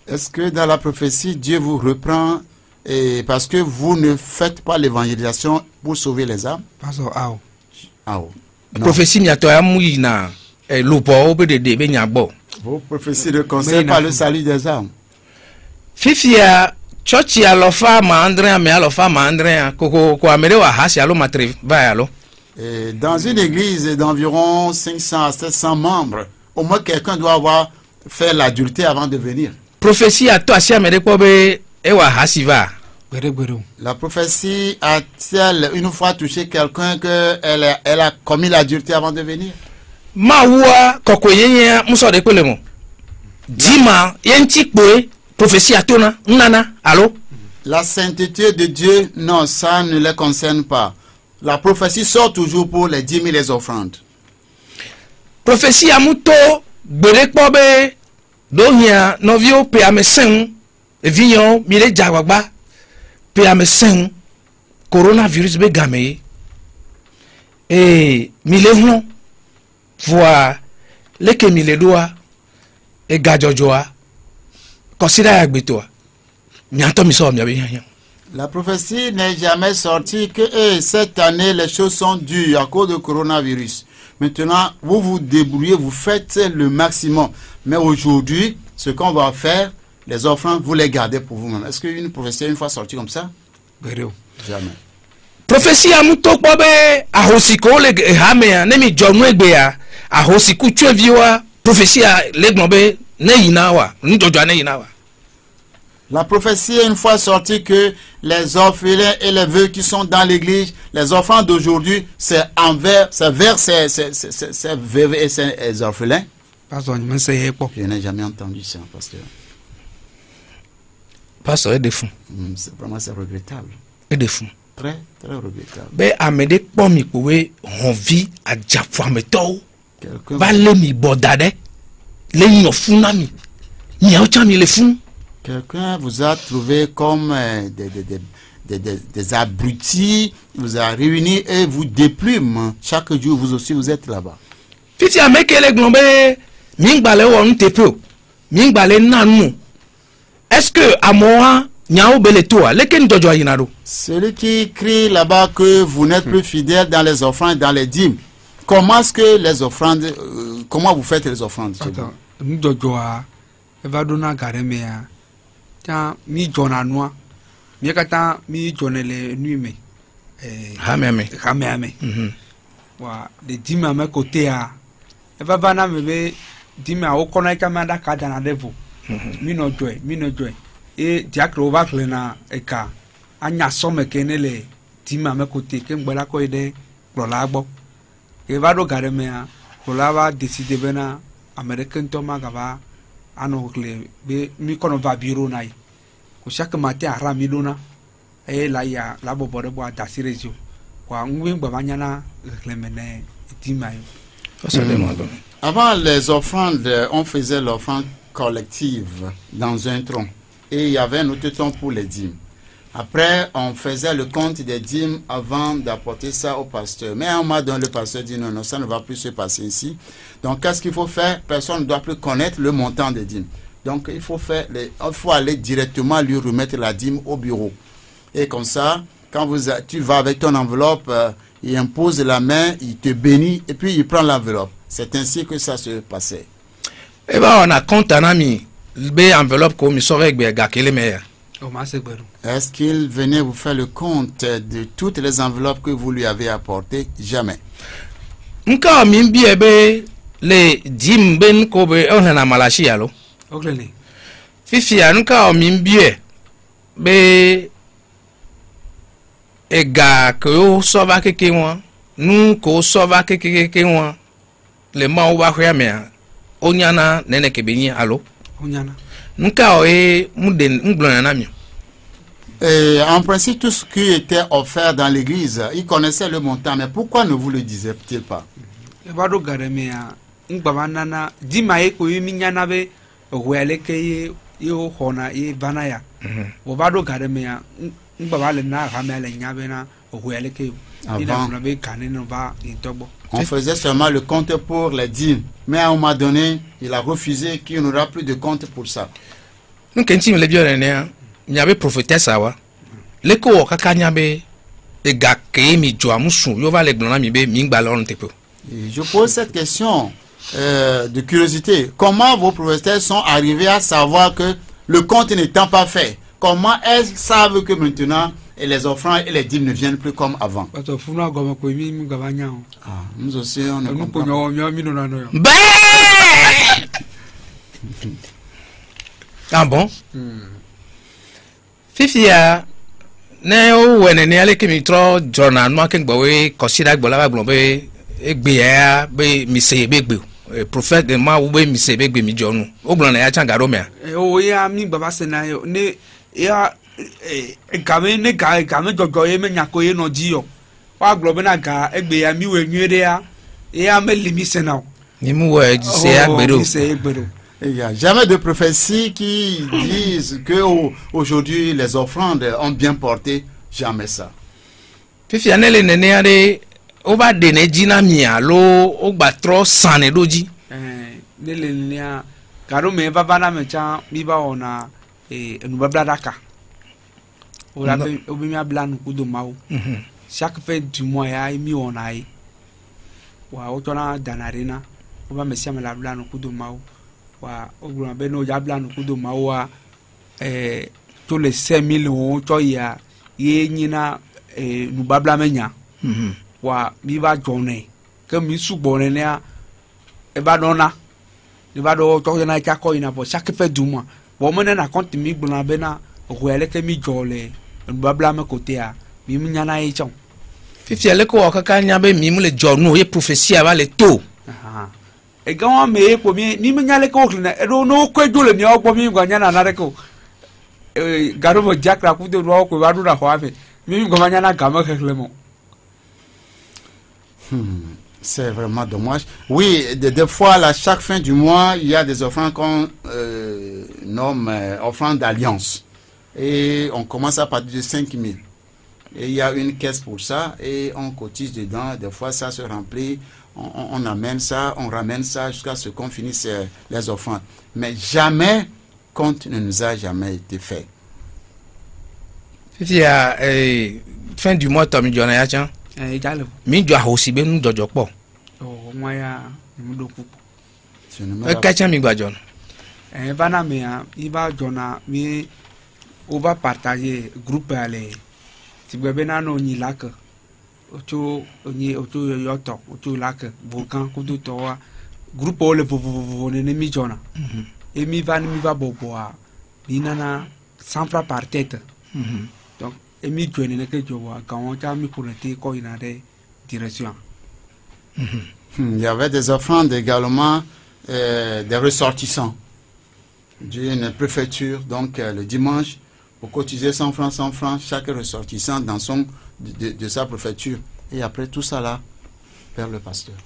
Est-ce que dans la prophétie, Dieu vous reprend et parce que vous ne faites pas l'évangélisation pour sauver les âmes? Paso ao. Ao. Prophétie miato ya muina e lupo obede de be nyagbo. Vos prophéties ne concernent pas le salut des âmes. Fifia church ya lofa ma André me alofa ma André ko amere wa hasi alo matre ba alo. Dans une église d'environ 500 à 700 membres, au moins quelqu'un doit avoir fait l'adultère avant de venir. Prophétie à toi, si amène quoi be ewa hasiva. La prophétie a-t-elle une fois touché quelqu'un qu'elle a commis l'adultère avant de venir? Mawa kokoyenya muso de kwelemo. Dima yenti kwe prophétie à tona nana allo. La sainteté de Dieu, non, ça ne les concerne pas. La prophétie sort toujours pour les 10 000 les offrandes. Prophétie à muto berekpobe dohia novio pe amesen evion mile jawagba pe amesen coronavirus be game et mile hon voix leke mile doa e gajojoa considère agbeto mianto miso mi abi yan. La prophétie n'est jamais sortie que cette année les choses sont dures à cause du coronavirus. Maintenant, vous vous débrouillez, vous faites le maximum. Mais aujourd'hui, ce qu'on va faire, les offrandes, vous les gardez pour vous-même. Est-ce qu'une prophétie une fois sortie comme ça? Jamais. Prophétie à muto bobe a hosiko le hamea nemi jonwe gbea a hosiku tcheviwa prophétie à le gnombe ne yinawa ndojo ne yinawa. La prophétie est une fois sortie que les orphelins et les veuves qui sont dans l'église, les enfants d'aujourd'hui, c'est vers ces veuves et ces orphelins. Je n'ai jamais entendu ça, pasteur. Pasteur est des fous. Vraiment, c'est regrettable. Et des fous. Très, très regrettable. Ben, amede pomi koué, on vit à Diafuameto. Quelqu'un Va le mi bodade. Le mi ofunami. Mi aochami le fou. Quelqu'un vous a trouvé comme des abrutis, vous a réunis et vous déplume. Chaque jour, vous aussi, vous êtes là-bas. Fiti amekele glombe, mingbale won tepeo. Mingbale nanu. Est-ce que à moi, nyao bele toi, leken jojo ayinado? Celui qui crie là-bas que vous n'êtes plus fidèle dans les offrandes, dans les dîmes. Comment est-ce que les offrandes, comment vous faites les offrandes? Attends, nous dojoa, evadona garemea. Tiens, mi jona noa. Mi kata mi jonele nuime. Hameme. Wa de dîmes à mes côtés à. Evabana mebe dîmes à okona kamada kadana devo. Mino joy. Et diacre va clena eka. Anya somme kenele dîmes à mes côtés kembela ko ide rolabo. Evado garemea. Rolava décider bena American Thomas gava. Ano kle be mi kono va biro nai ko chaque matin ara mi dona e la ya la bobore bo dasirezio kwa ngwe ngba banyana kle mene timayo. Avant les offrandes, on faisait l'offrande collective dans un tronc et il y avait un autre tronc pour les dîmes. Après, on faisait le compte des dîmes avant d'apporter ça au pasteur. Mais à un moment donné, le pasteur dit non, ça ne va plus se passer ici. Donc, qu'est-ce qu'il faut faire? Personne ne doit plus connaître le montant des dîmes. Donc, il faut aller directement lui remettre la dîme au bureau. Et comme ça, quand tu vas avec ton enveloppe, il impose la main, il te bénit et puis il prend l'enveloppe. C'est ainsi que ça se passait. Eh bien, on a compte un ami. L'enveloppe comme il saurait que gakele meilleur. Est-ce qu'il venait vous faire le compte de toutes les enveloppes que vous lui avez apportées? Jamais. Nka mimbi ebe le dim ben kobe on na malachi alo. Oglele. Fifi nka mimbi be ega ko sova keke won nu ko sova keke won le ma o ba hwe me onyana nene kebeni alo. Onyana. Nka oe muden nglona na mi. En principe, tout ce qui était offert dans l'église, il connaissait le montant, mais pourquoi ne vous le disait-il pas? Evado garemea ngbabanana dimae ko yiminyana be wele ke yo hona e banaya. Ovado garemea ngbabale na ramele nyabe na wele ke Avant, ina be kanene ba intobo. on faisait seulement le compte pour les dîmes, mais à un moment donné, il a refusé qu'il n'y aura plus de compte pour ça. Nous kenti me le bien né nyabe prophétesse awa. Le ko kaka nyabe e gakke mi joa musu yo va le glona mi be mingbalon tepo. Je pose cette question de curiosité. Comment vos professeurs sont arrivés à savoir que le compte n'étant pas fait, comment elles savent que maintenant les offrandes et les dîmes ne viennent plus comme avant? Nous aussi, on ne comprend pas. Ah bon? Fifia, ne o wene ne ale kimi tro jona no ken gbowe kosida gbola ba glombe egbe ya be mise be gbe prophet de ma wo be mise be gbe mi jonu o gbon na ya changaro me o ya mi baba senayo ne ya game jojo ye me nyako ye no jiyo wa globe na ga egbe ya mi we nwere ya me limi senawo ni mu wo se agbero. Il n'y a jamais de prophétie qui disent que aujourd'hui les offrandes ont bien porté. Jamais ça. Fifi anele nene ade o ba de ne jina mi alo o gba tro sane doji. Nele nia karo me baba na me cha mi ba ona enu babla daka. O la be o bi mi abla nu kudo mawo. Chaque fin du mois ya mi ona ai. Wa o tona danarina o ba me sia me la bla nu kudo mawo. Wa ogro be no ya bla nu kudo mawa to le 5000 o to ya ye nyina nu babla menya wa mi ba jone ke mi sugbone ne e ba dona ni ba do to na ka ko ina bo chaque fait du mois bon mena na compte mi gbona bena royale ke mi jole babla me côté a mi nyana e chon fifi ale ko kaka nya be mi mu le jonu ye prophétie aba le to e gawa me ko mi ni nyale ko klina e no ko jole ni o mi gwa nyana na reko garo mo jakra ku de ro ko wadu na ho ave mi gwa nyana gama klemo. C'est vraiment dommage. Oui, des fois, à chaque fin du mois, il y a des offrandes qu'on nomme offrandes d'alliance. Et on commence à partir de 5 000. Et il y a une caisse pour ça et on cotise dedans. Des fois, ça se remplit. On amène ça, on ramène ça jusqu'à ce qu'on finisse les offrandes. Mais jamais, compte ne nous a jamais été fait. Fifi à fin du mois, Tommy Jonah, tiens. Mi doit aussi bien nous dojo po. Oh moi ya mi do kuku. Kacha mi gba John. Bana me ya iba Jona mi on va partager groupe ale. Ti gbe na no nyi lak. Ocho onyi ocho yoto, ocho lak volcan ku do to wa groupe ole vo ne mi Jona. Et mi va bobo a. Ni nana 100 francs par tête. Donc il y avait des offrandes également des ressortissants d'une préfecture. Donc le dimanche, pour cotiser 100 francs, chaque ressortissant dans son de sa préfecture. Et après tout ça là, vers le pasteur.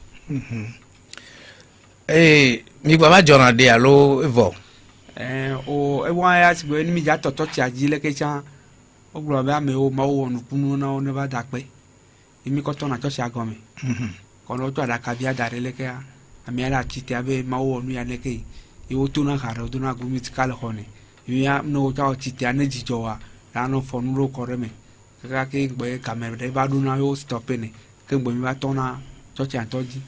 Et mi baba John de allo evo. O e wa ya ti gbe ni mi ja toto ti ajile ke chan. O glo ba me o ma o nu kunu na o ne ba dakpe imi ko to na cho si agome ko lo to ada ka bia dare le ke a ami ala titi abe ma o nu ya le ke e o to na haro do na gumi ti kale hone ya no ta o titi ane jijo wa na no fo nu ro ko re me ka ke gbe camera de ba do na yo stop ne ke gbe mi ba to na cho ti antoji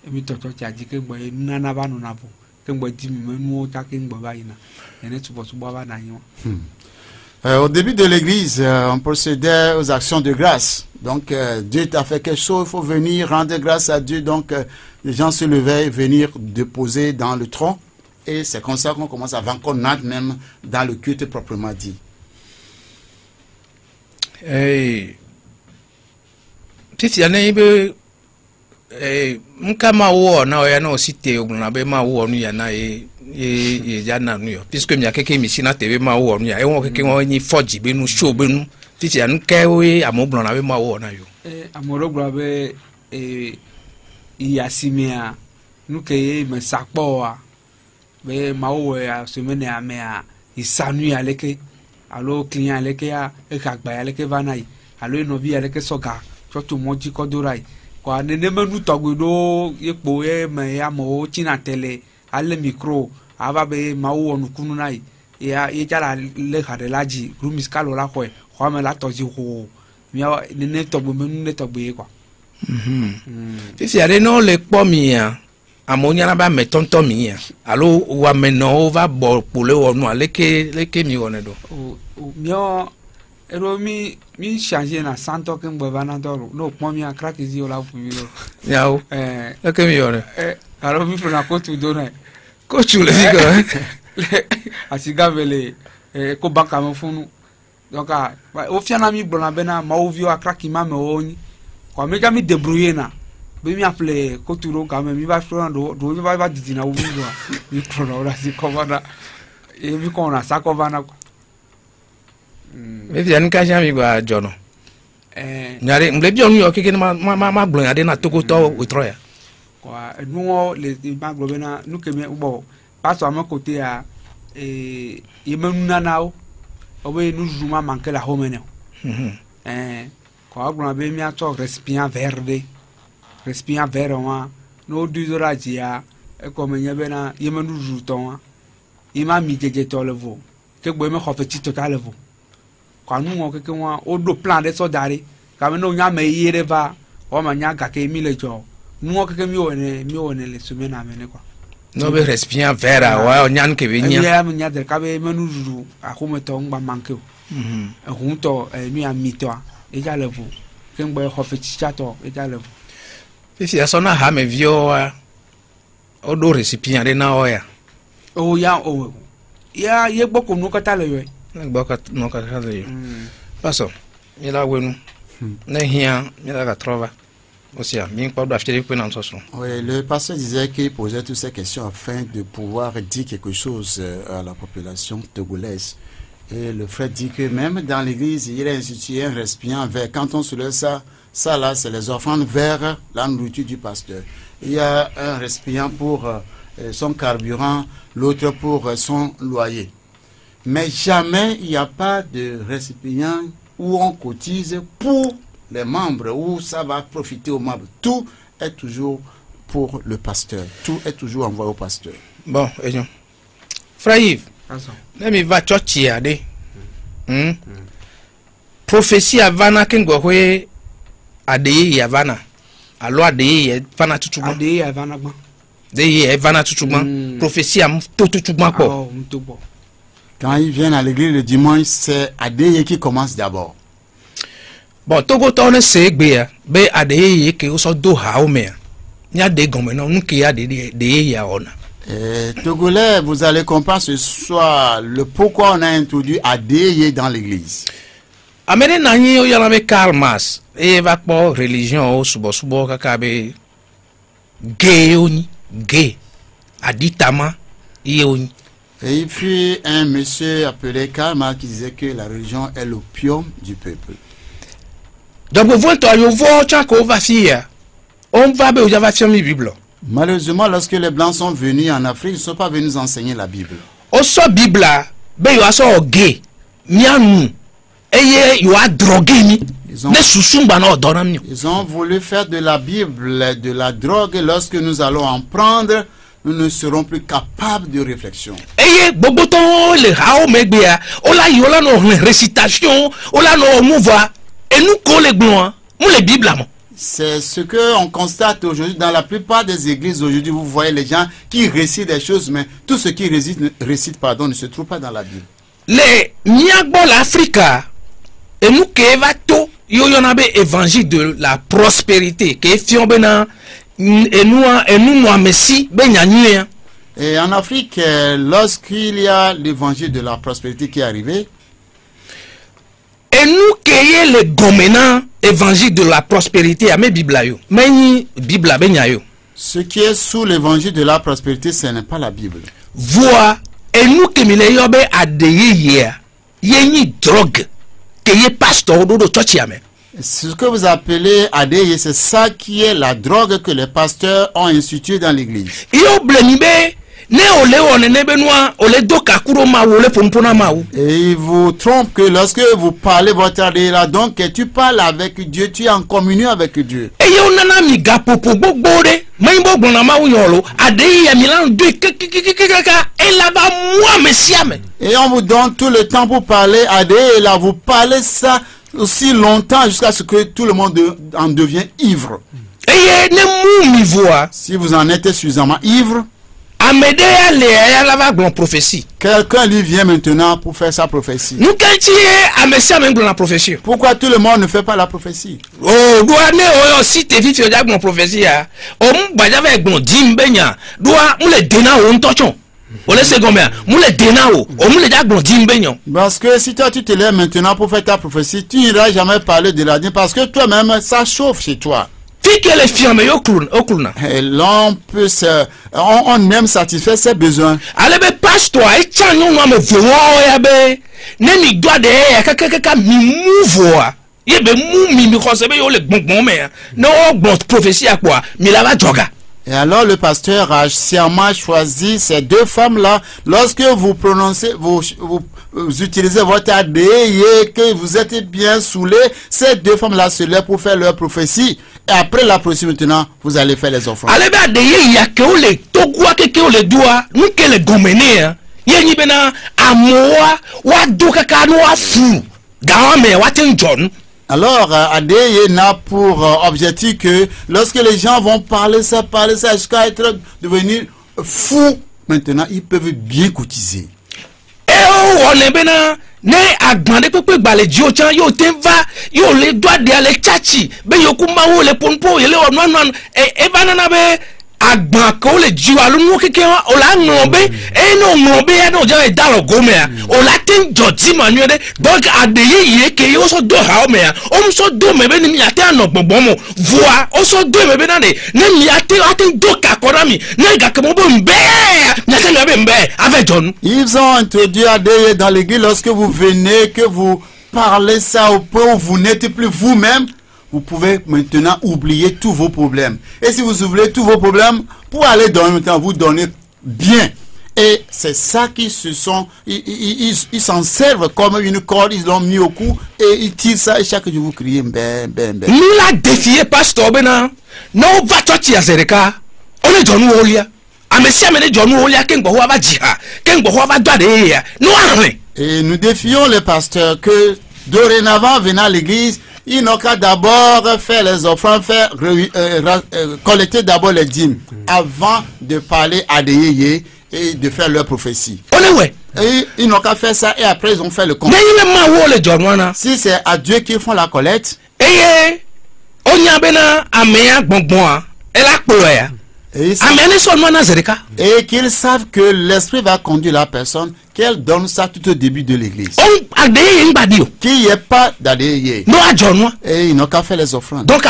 emi to cho ti aji ke gbe na na ba nu na bo ke gbe di mi me nu o ta ke gbe ba ina ene tubo ba na yin. Au début de l'église, on procédait aux actions de grâce. Donc, Dieu t'a fait quelque chose, il faut venir rendre grâce à Dieu. Donc, les gens se levaient, venir déposer dans le tronc. Et c'est comme ça qu'on commence avant qu'on entre même dans le culte proprement dit. Titi ane ibe nkama wo na o ya na osite ogunna be ma wo nu ya na ye ya na nu yo puisque mi akeke mi sina tebe ma wo nu ya e won keke won ni forge be nu show be nu Titi anu ke we amoblo na be ma wo na yo amoroglo be iyasimia nu ke me sakpo a be ma wo ya semene amea isanu ya leke alo client leke ya e ka gba ya leke vanai alo no vi ya leke soga chotu moji kodorai kwa nene menu togdo yepo e me ya mo china tele ale micro ava be ma wo nu kunu nai ya ye jala le khade laji rumis kalo la khoe khame la toji ho mi nene togbo menu ne togbo e kwa Titi ale no le po mi ya amonya na ba metonto mi ya alo wa meno va bo pole wonu leke mi wona do mio ero mi changer na santo ke mbo bana do no po mi crack zi o la fu mi do yawo leke mi wona aro mi funa ko tu do na ko tu le digo asiga vele ko banka mo funu donc o fiana mi blona bena ma o vio crack ma me oni kwa me ka mi débrouiller na be mi appelé ko tu ro ka me mi va funa do va didina o mi do mi prona ora si ko bana e mi ko na sa ko bana Maybe I can't hear me by John. Nyari mlebi onu yo keke ma gbon ade na tokoto withdraw ya. Kwa nu le ma gbon na nu ke me bo pastor ma kote ya ye menu na nawo obe nu juma manke la homene. Kwa gbon be mi ato recipient verde wa no dudora jia e ko me nyebe na ye menu juton wa ima mi jeje to levo ke gbo me khofe ti total levo. Quand nous on quelque moi au do plan de soldats quand nous nya me yere va o ma nya ga ke mi le jo nous on quelque mi one le semaine amene quoi no be recipient vera wa nyan ke be nya ya mi nya de ka be menu juru a ko me to ngba manke o hunto mi amito e ja levo ke ngba ho fe chato e ja levo si ya sona ha me vio o do recipient de na o ya o ya o ya ye gboko no kata le yo no kata le yo paso mi la wenu ne hia mi la trova aussi mi pas doit acheter pour dans son. Oui, le pasteur disait qu'il posait toutes ces questions afin de pouvoir dire quelque chose à la population togolaise. Et le frère dit que même dans l'église, il a institué un récipient vers, quand on soulève ça là, c'est les offrandes vers la nourriture du pasteur. Il y a un récipient pour son carburant, l'autre pour son loyer. Mais jamais il n'y a pas de récipient où on cotise pour les membres, où ça va profiter aux membres. Tout est toujours pour le pasteur. Tout est toujours envoyé au pasteur. Bon, frère Yves, let me va church ade. Prophétie avana kengwe ade avana. Alo ade avana tutugba. Ade avana gba. De avana tutugba. Prophétie am tutugba ko. Quand ils viennent à l'église le dimanche, c'est Adeye qui commence d'abord. Bon, Togo tone se gbe be Adeye ke o so do ha o me. Nya de gomme no nu ke ya de ya ona. Togolais, vous allez comprendre ce soir le pourquoi on a introduit Adeye dans l'église. Amene na yin o yala me Karl e va po religion o subo kaka be gay oni gay aditama yoni. Et il fut un monsieur appelé Karl Marx qui disait que la religion est l'opium du peuple. Donc vous voyez yo vo chako va fier. On va be o va fier mi Bible. Malheureusement, lorsque les Blancs sont venus en Afrique, ils ne sont pas venus nous enseigner la Bible. Oso Bible, be yo aso gay, mianu, eye yo a drogué ni. Ils ont voulu faire de la Bible de la drogue. Lorsque nous allons en prendre, nous ne serons plus capables de réflexion. Eye boboto le hao megbea, ola yola no récitation, ola no mouva, et nous colle gloin, nous les Bibles. C'est ce qu'on constate aujourd'hui dans la plupart des églises. Aujourd'hui, vous voyez les gens qui récitent des choses, mais tout ce qui récite ne se trouve pas dans la Bible. Les Niagbo l'Africa, et nous qui évato, yo yonabe évangile de la prospérité, qui fion bena, et nous messi benyanyue. Et en Afrique, lorsqu'il y a l'évangile de la prospérité qui est arrivé, et nous qui est le gomena évangile de la prospérité à mes Bible yo. Meni Bible benyayo. Ce qui est sous l'évangile de la prospérité, ce n'est pas la Bible. Vois et nous qui me yobe adeye yeni drogue que ye pasteur do church yame. Ce que vous appelez adeye, c'est ça qui est la drogue que les pasteurs ont instituée dans l'église. Yo blenibe ne ole one ne benoa ole do kakuro ma ole pompona ma ou. Et il vous trompe que lorsque vous parlez votre adeye là, donc tu parles avec Dieu, tu es en communion avec Dieu. Et yo nana mi gapopo gbode maimbo gbona ma ou yolo adeye ya milan de et là-bas moi messiame. Et on vous donne tout le temps pour parler adeye, et là vous parlez ça aussi longtemps jusqu'à ce que tout le monde en devient ivre. Et ne mou mi voix. Si vous en êtes suffisamment ivre, Amédéa les la glon prophétie. Quelqu'un lui vient maintenant pour faire sa prophétie. Nous quand Amésia même la prophétie. Pourquoi tout le monde ne fait pas la prophétie? Oh, douane oh si te vite la glon prophétie a. Oh ba j'avais glon dimbenya. Doa on le dena on tochon. On laisse combien? On le dena on le da glon dimbenyon. Parce que si toi tu te lèves maintenant pour faire ta prophétie, tu n'iras jamais parler de la dîme parce que toi-même ça chauffe chez toi. Et l'on peut on aime satisfaire ses besoins. Allez be pasteur et chanyon no me voya be ne mi doit de kaka mi mouvoa ye be mou mi conseiller yo le bon mais no bon prophétie à quoi mi la va joga. Et alors le pasteur a sciemment choisi ces deux femmes-là. Lorsque vous prononcez, vous utilisez votre adeye, que vous êtes bien saoulé, ces deux femmes-là se lèvent pour faire leur prophétie. Et après la prophétie maintenant, vous allez faire les offrandes. Allez, bah, il y a que les togwa que les doigts, nous que les gomené, y bena amoa, wa doka kanoa fou, gawame, wa John. Alors, Adeye n'a pour objectif que lorsque les gens vont parler ça jusqu'à être devenir fous, maintenant ils peuvent bien cotiser. Et on est bien, ne agmande pepe balé diochan yo tenva yo le doit de ale chachi be yo kuma wo le ponpo yo le non et banana be agban ko le jiwa lu mu keke o la ngombe e no ngombe e no je dalo gome o la tin joti manu de donc adeye ye ke yo so do ha o me o so do me be ni mi ate anogbogbo mo voa o so do me be na de ne mi ate do ka kora mi ne ga ke mo bo mbe mi ate le be mbe avec John. Ils ont introduit Adeye dans l'église. Lorsque vous venez, que vous parlez ça au peuple, vous n'êtes plus vous-même. Vous pouvez maintenant oublier tous vos problèmes. Et si vous oubliez tous vos problèmes, pour aller dormir maintenant, vous dormez bien. Et c'est ça qu'ils se sont... Ils s'en servent comme une corde, ils l'ont mis au cou et ils tirent ça et chaque jour vous criez ben, ben, ben. Nous la défié pasteur Bena. Non, va toi tu as zereka. On est John Wolia. A Messia mene John Wolia kengbo wa jiha. Kengbo wa doit de ya. Nous rien. Et nous défions les pasteurs que dorénavant venant à l'église, ils n'ont qu'à d'abord faire les offrandes, collecter d'abord les dîmes avant de parler à des yéyés et de faire leur prophétie. Et ils n'ont qu'à faire ça et après ils ont fait le compte. Si c'est à Dieu qu'ils font la collecte, et qu'ils savent que l'esprit va conduire la personne, qu'elle donne ça tout au début de l'église. Qu'il n'y ait pas d'adéyé. Et ils n'ont qu'à faire les offrandes. Donc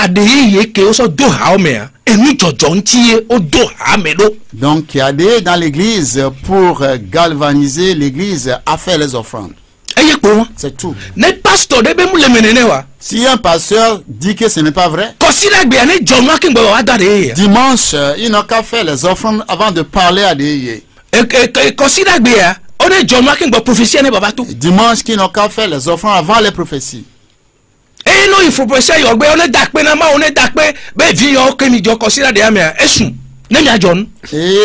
il y a des dans l'église pour galvaniser l'église à faire les offrandes. C'est tout. Si un pasteur dit que ce n'est pas vrai, dimanche, il n'a qu'à faire les offrandes avant de parler à des dimanche, qui n'a qu'à faire les offrandes avant les prophéties. Et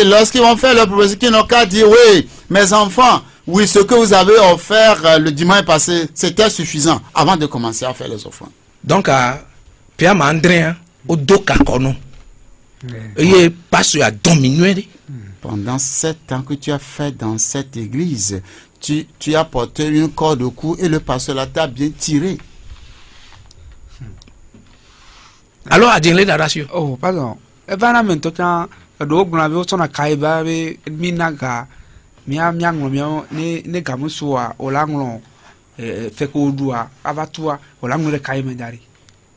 lorsqu'ils vont faire les prophéties, qui n'ont qu'à dire oui, mes enfants, oui, ce que vous avez offert le dimanche passé, c'était suffisant avant de commencer à faire les offrandes. Donc, Pierre Mandré, au doka kono, et pasteur a dominé. Pendant 7 ans que tu as fait dans cette église, tu as porté une corde au cou et le pasteur là t'a bien tiré. Alors, à dire la ratio. Oh, pardon. Et ben, là, maintenant, on a Kaiba, Minaga. Mia ne gamusua olanglo fekodua avatua olanglo kaimendari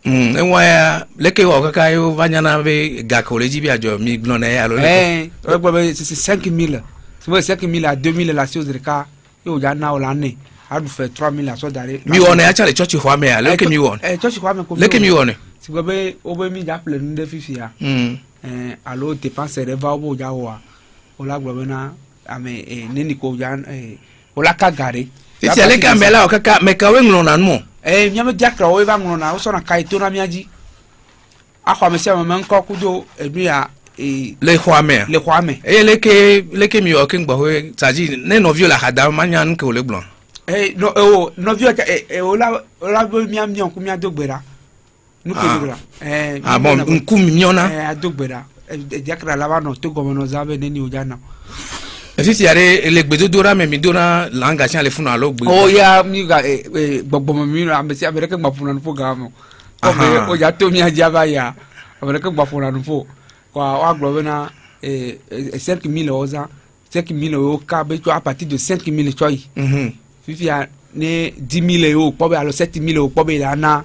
enwa leke wa kakayo vanyana be gakoleji bi ajo mi glona ya lo c'est 5000 c'est 5000 à 2000 la chose de cas yo jana olane adu fait 3000 à so dare mi wona ya chale church hwa me ya leke mi wona church hwa me ko leke mi wona si gobe obe mi ja ple nde fifia alo dépense reva obo ja wa olagbo na ame neni ko jan olaka gare si ale ka mela o kaka me ka wenglo na mo nyame jakra o ba nglo na o so na kai to na miaji akwa me se me nko kudo edua le khwame leke mi o king gbo taji ne no viola hada manya nke ole gbon no no viola ola bo mi am ku mi adogbera nu ke dogbera bon nku mi miona adogbera jakra la ba no to gomo no zabe neni o jana. Si tu as les bédodora, mais midona l'engagement les fonds à l'eau. Oh ya mi ga gbogbo mi na ambesi America gba funa nfo ga mo. O ya to mi ajaba ya America gba funa nfo. Wa gbo na 5000 oza 5000 o ka be to à partir de 5000 choi. Fifi a ne 10000 o po be alo 7000 o po be lana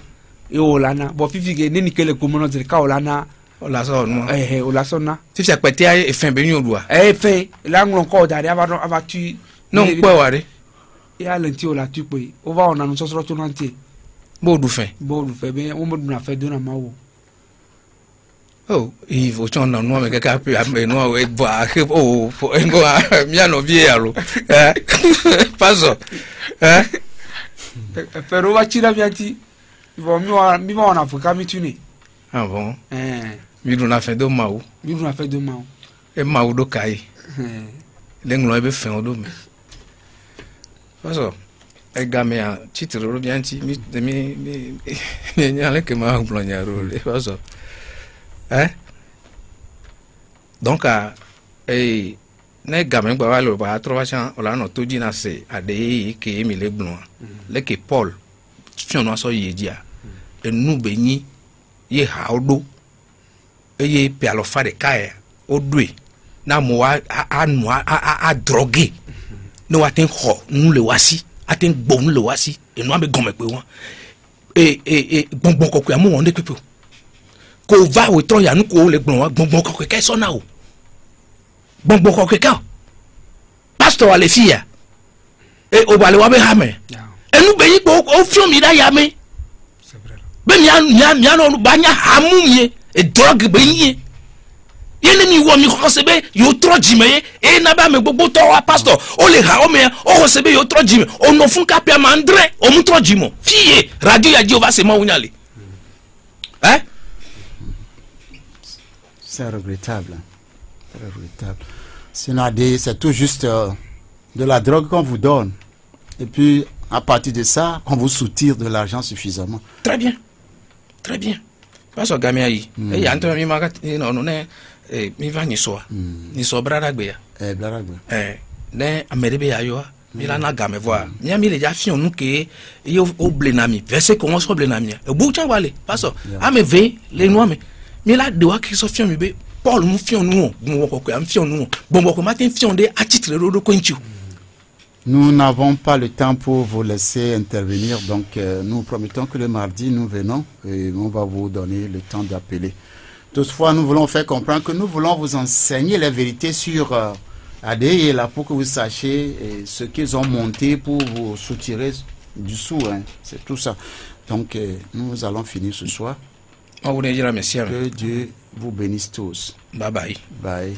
e o lana. Bo fifi ge ne nikele ko mo no de ka o lana. La sonne. La sonne. Si c'est pété et fin béni au doigt. Fin. Là, on encore d'aller avoir tu. Non, quoi, ouais. Et à l'intérieur, là, tu peux. On va, on a nous sortir tout entier. Bon, nous fait. Bon, nous fait bien. On me fait donner ma eau. Oh, il faut qu'on en noie, mais quelqu'un peut amener noir et boire. Oh, faut un go à bien au vieux, alors. Pas ça. Hein? Faire au vachira viati. Il va mieux en Afrique, mais tu n'es. Ah bon? Miduna fait de maou. Miduna fait de maou. Et maou do kai. L'englo ebe fin odo me. Paso. E game a titre ro bien ti mi nyale ke ma plonya ro le paso. Donc ne game gba wa lo ba atrovation ola no to jina se ade ke mi le blon. Le ke Paul fion no so yedia. E nu benyi ye haudo eye pe alofa de kae odwe na mo a drogué no atin ho nu le wasi atin gbo nu le wasi e no am gome pe won gbongbon ko ko amu won de pepe ko va we to ya nu ko le gbongbon ko ke so na o gbongbon ko ke ka pastor ale fia e o bale wa be ha me enu be yi ko o fi mi da ya me be mi no ba nya hamu ye e drug be yi yele ni wo mi ko sebe yo tro jime e na ba me gbogbo to wa pastor o le ha o me o sebe yo tro jime o no fun ka pia mandre o mu tro jimo fiye radio ya Jehova se ma wunyale c'est regrettable. C'est regrettable. Sinon, c'est tout juste de la drogue qu'on vous donne. Et puis, à partir de ça, on vous soutire de l'argent suffisamment. Très bien. Très bien. Parce que gamia yi, e ya nto mi maka no ne mi va ni so brada gbe ya. Brada gbe. Ne amerebe ya yo. Mi la na game voir. Mi ami le ja fion nu ke yo o blenami. Verset ko on so blenami. E bu chan wale. Parce que ame ve le no me. Mi la de wa ki so fion mi be Paul mu fion nu bon ko am fion nu bon ko matin fion de a titre ro ko ntiu. Nous n'avons pas le temps pour vous laisser intervenir, donc nous promettons que le mardi nous venons et on va vous donner le temps d'appeler. Toutefois, nous voulons faire comprendre que nous voulons vous enseigner les vérités sur ADI là pour que vous sachiez ce qu'ils ont monté pour vous soutirer du sou. Hein. C'est tout ça. Donc nous allons finir ce soir. Que Dieu vous bénisse tous. Bye bye. Bye.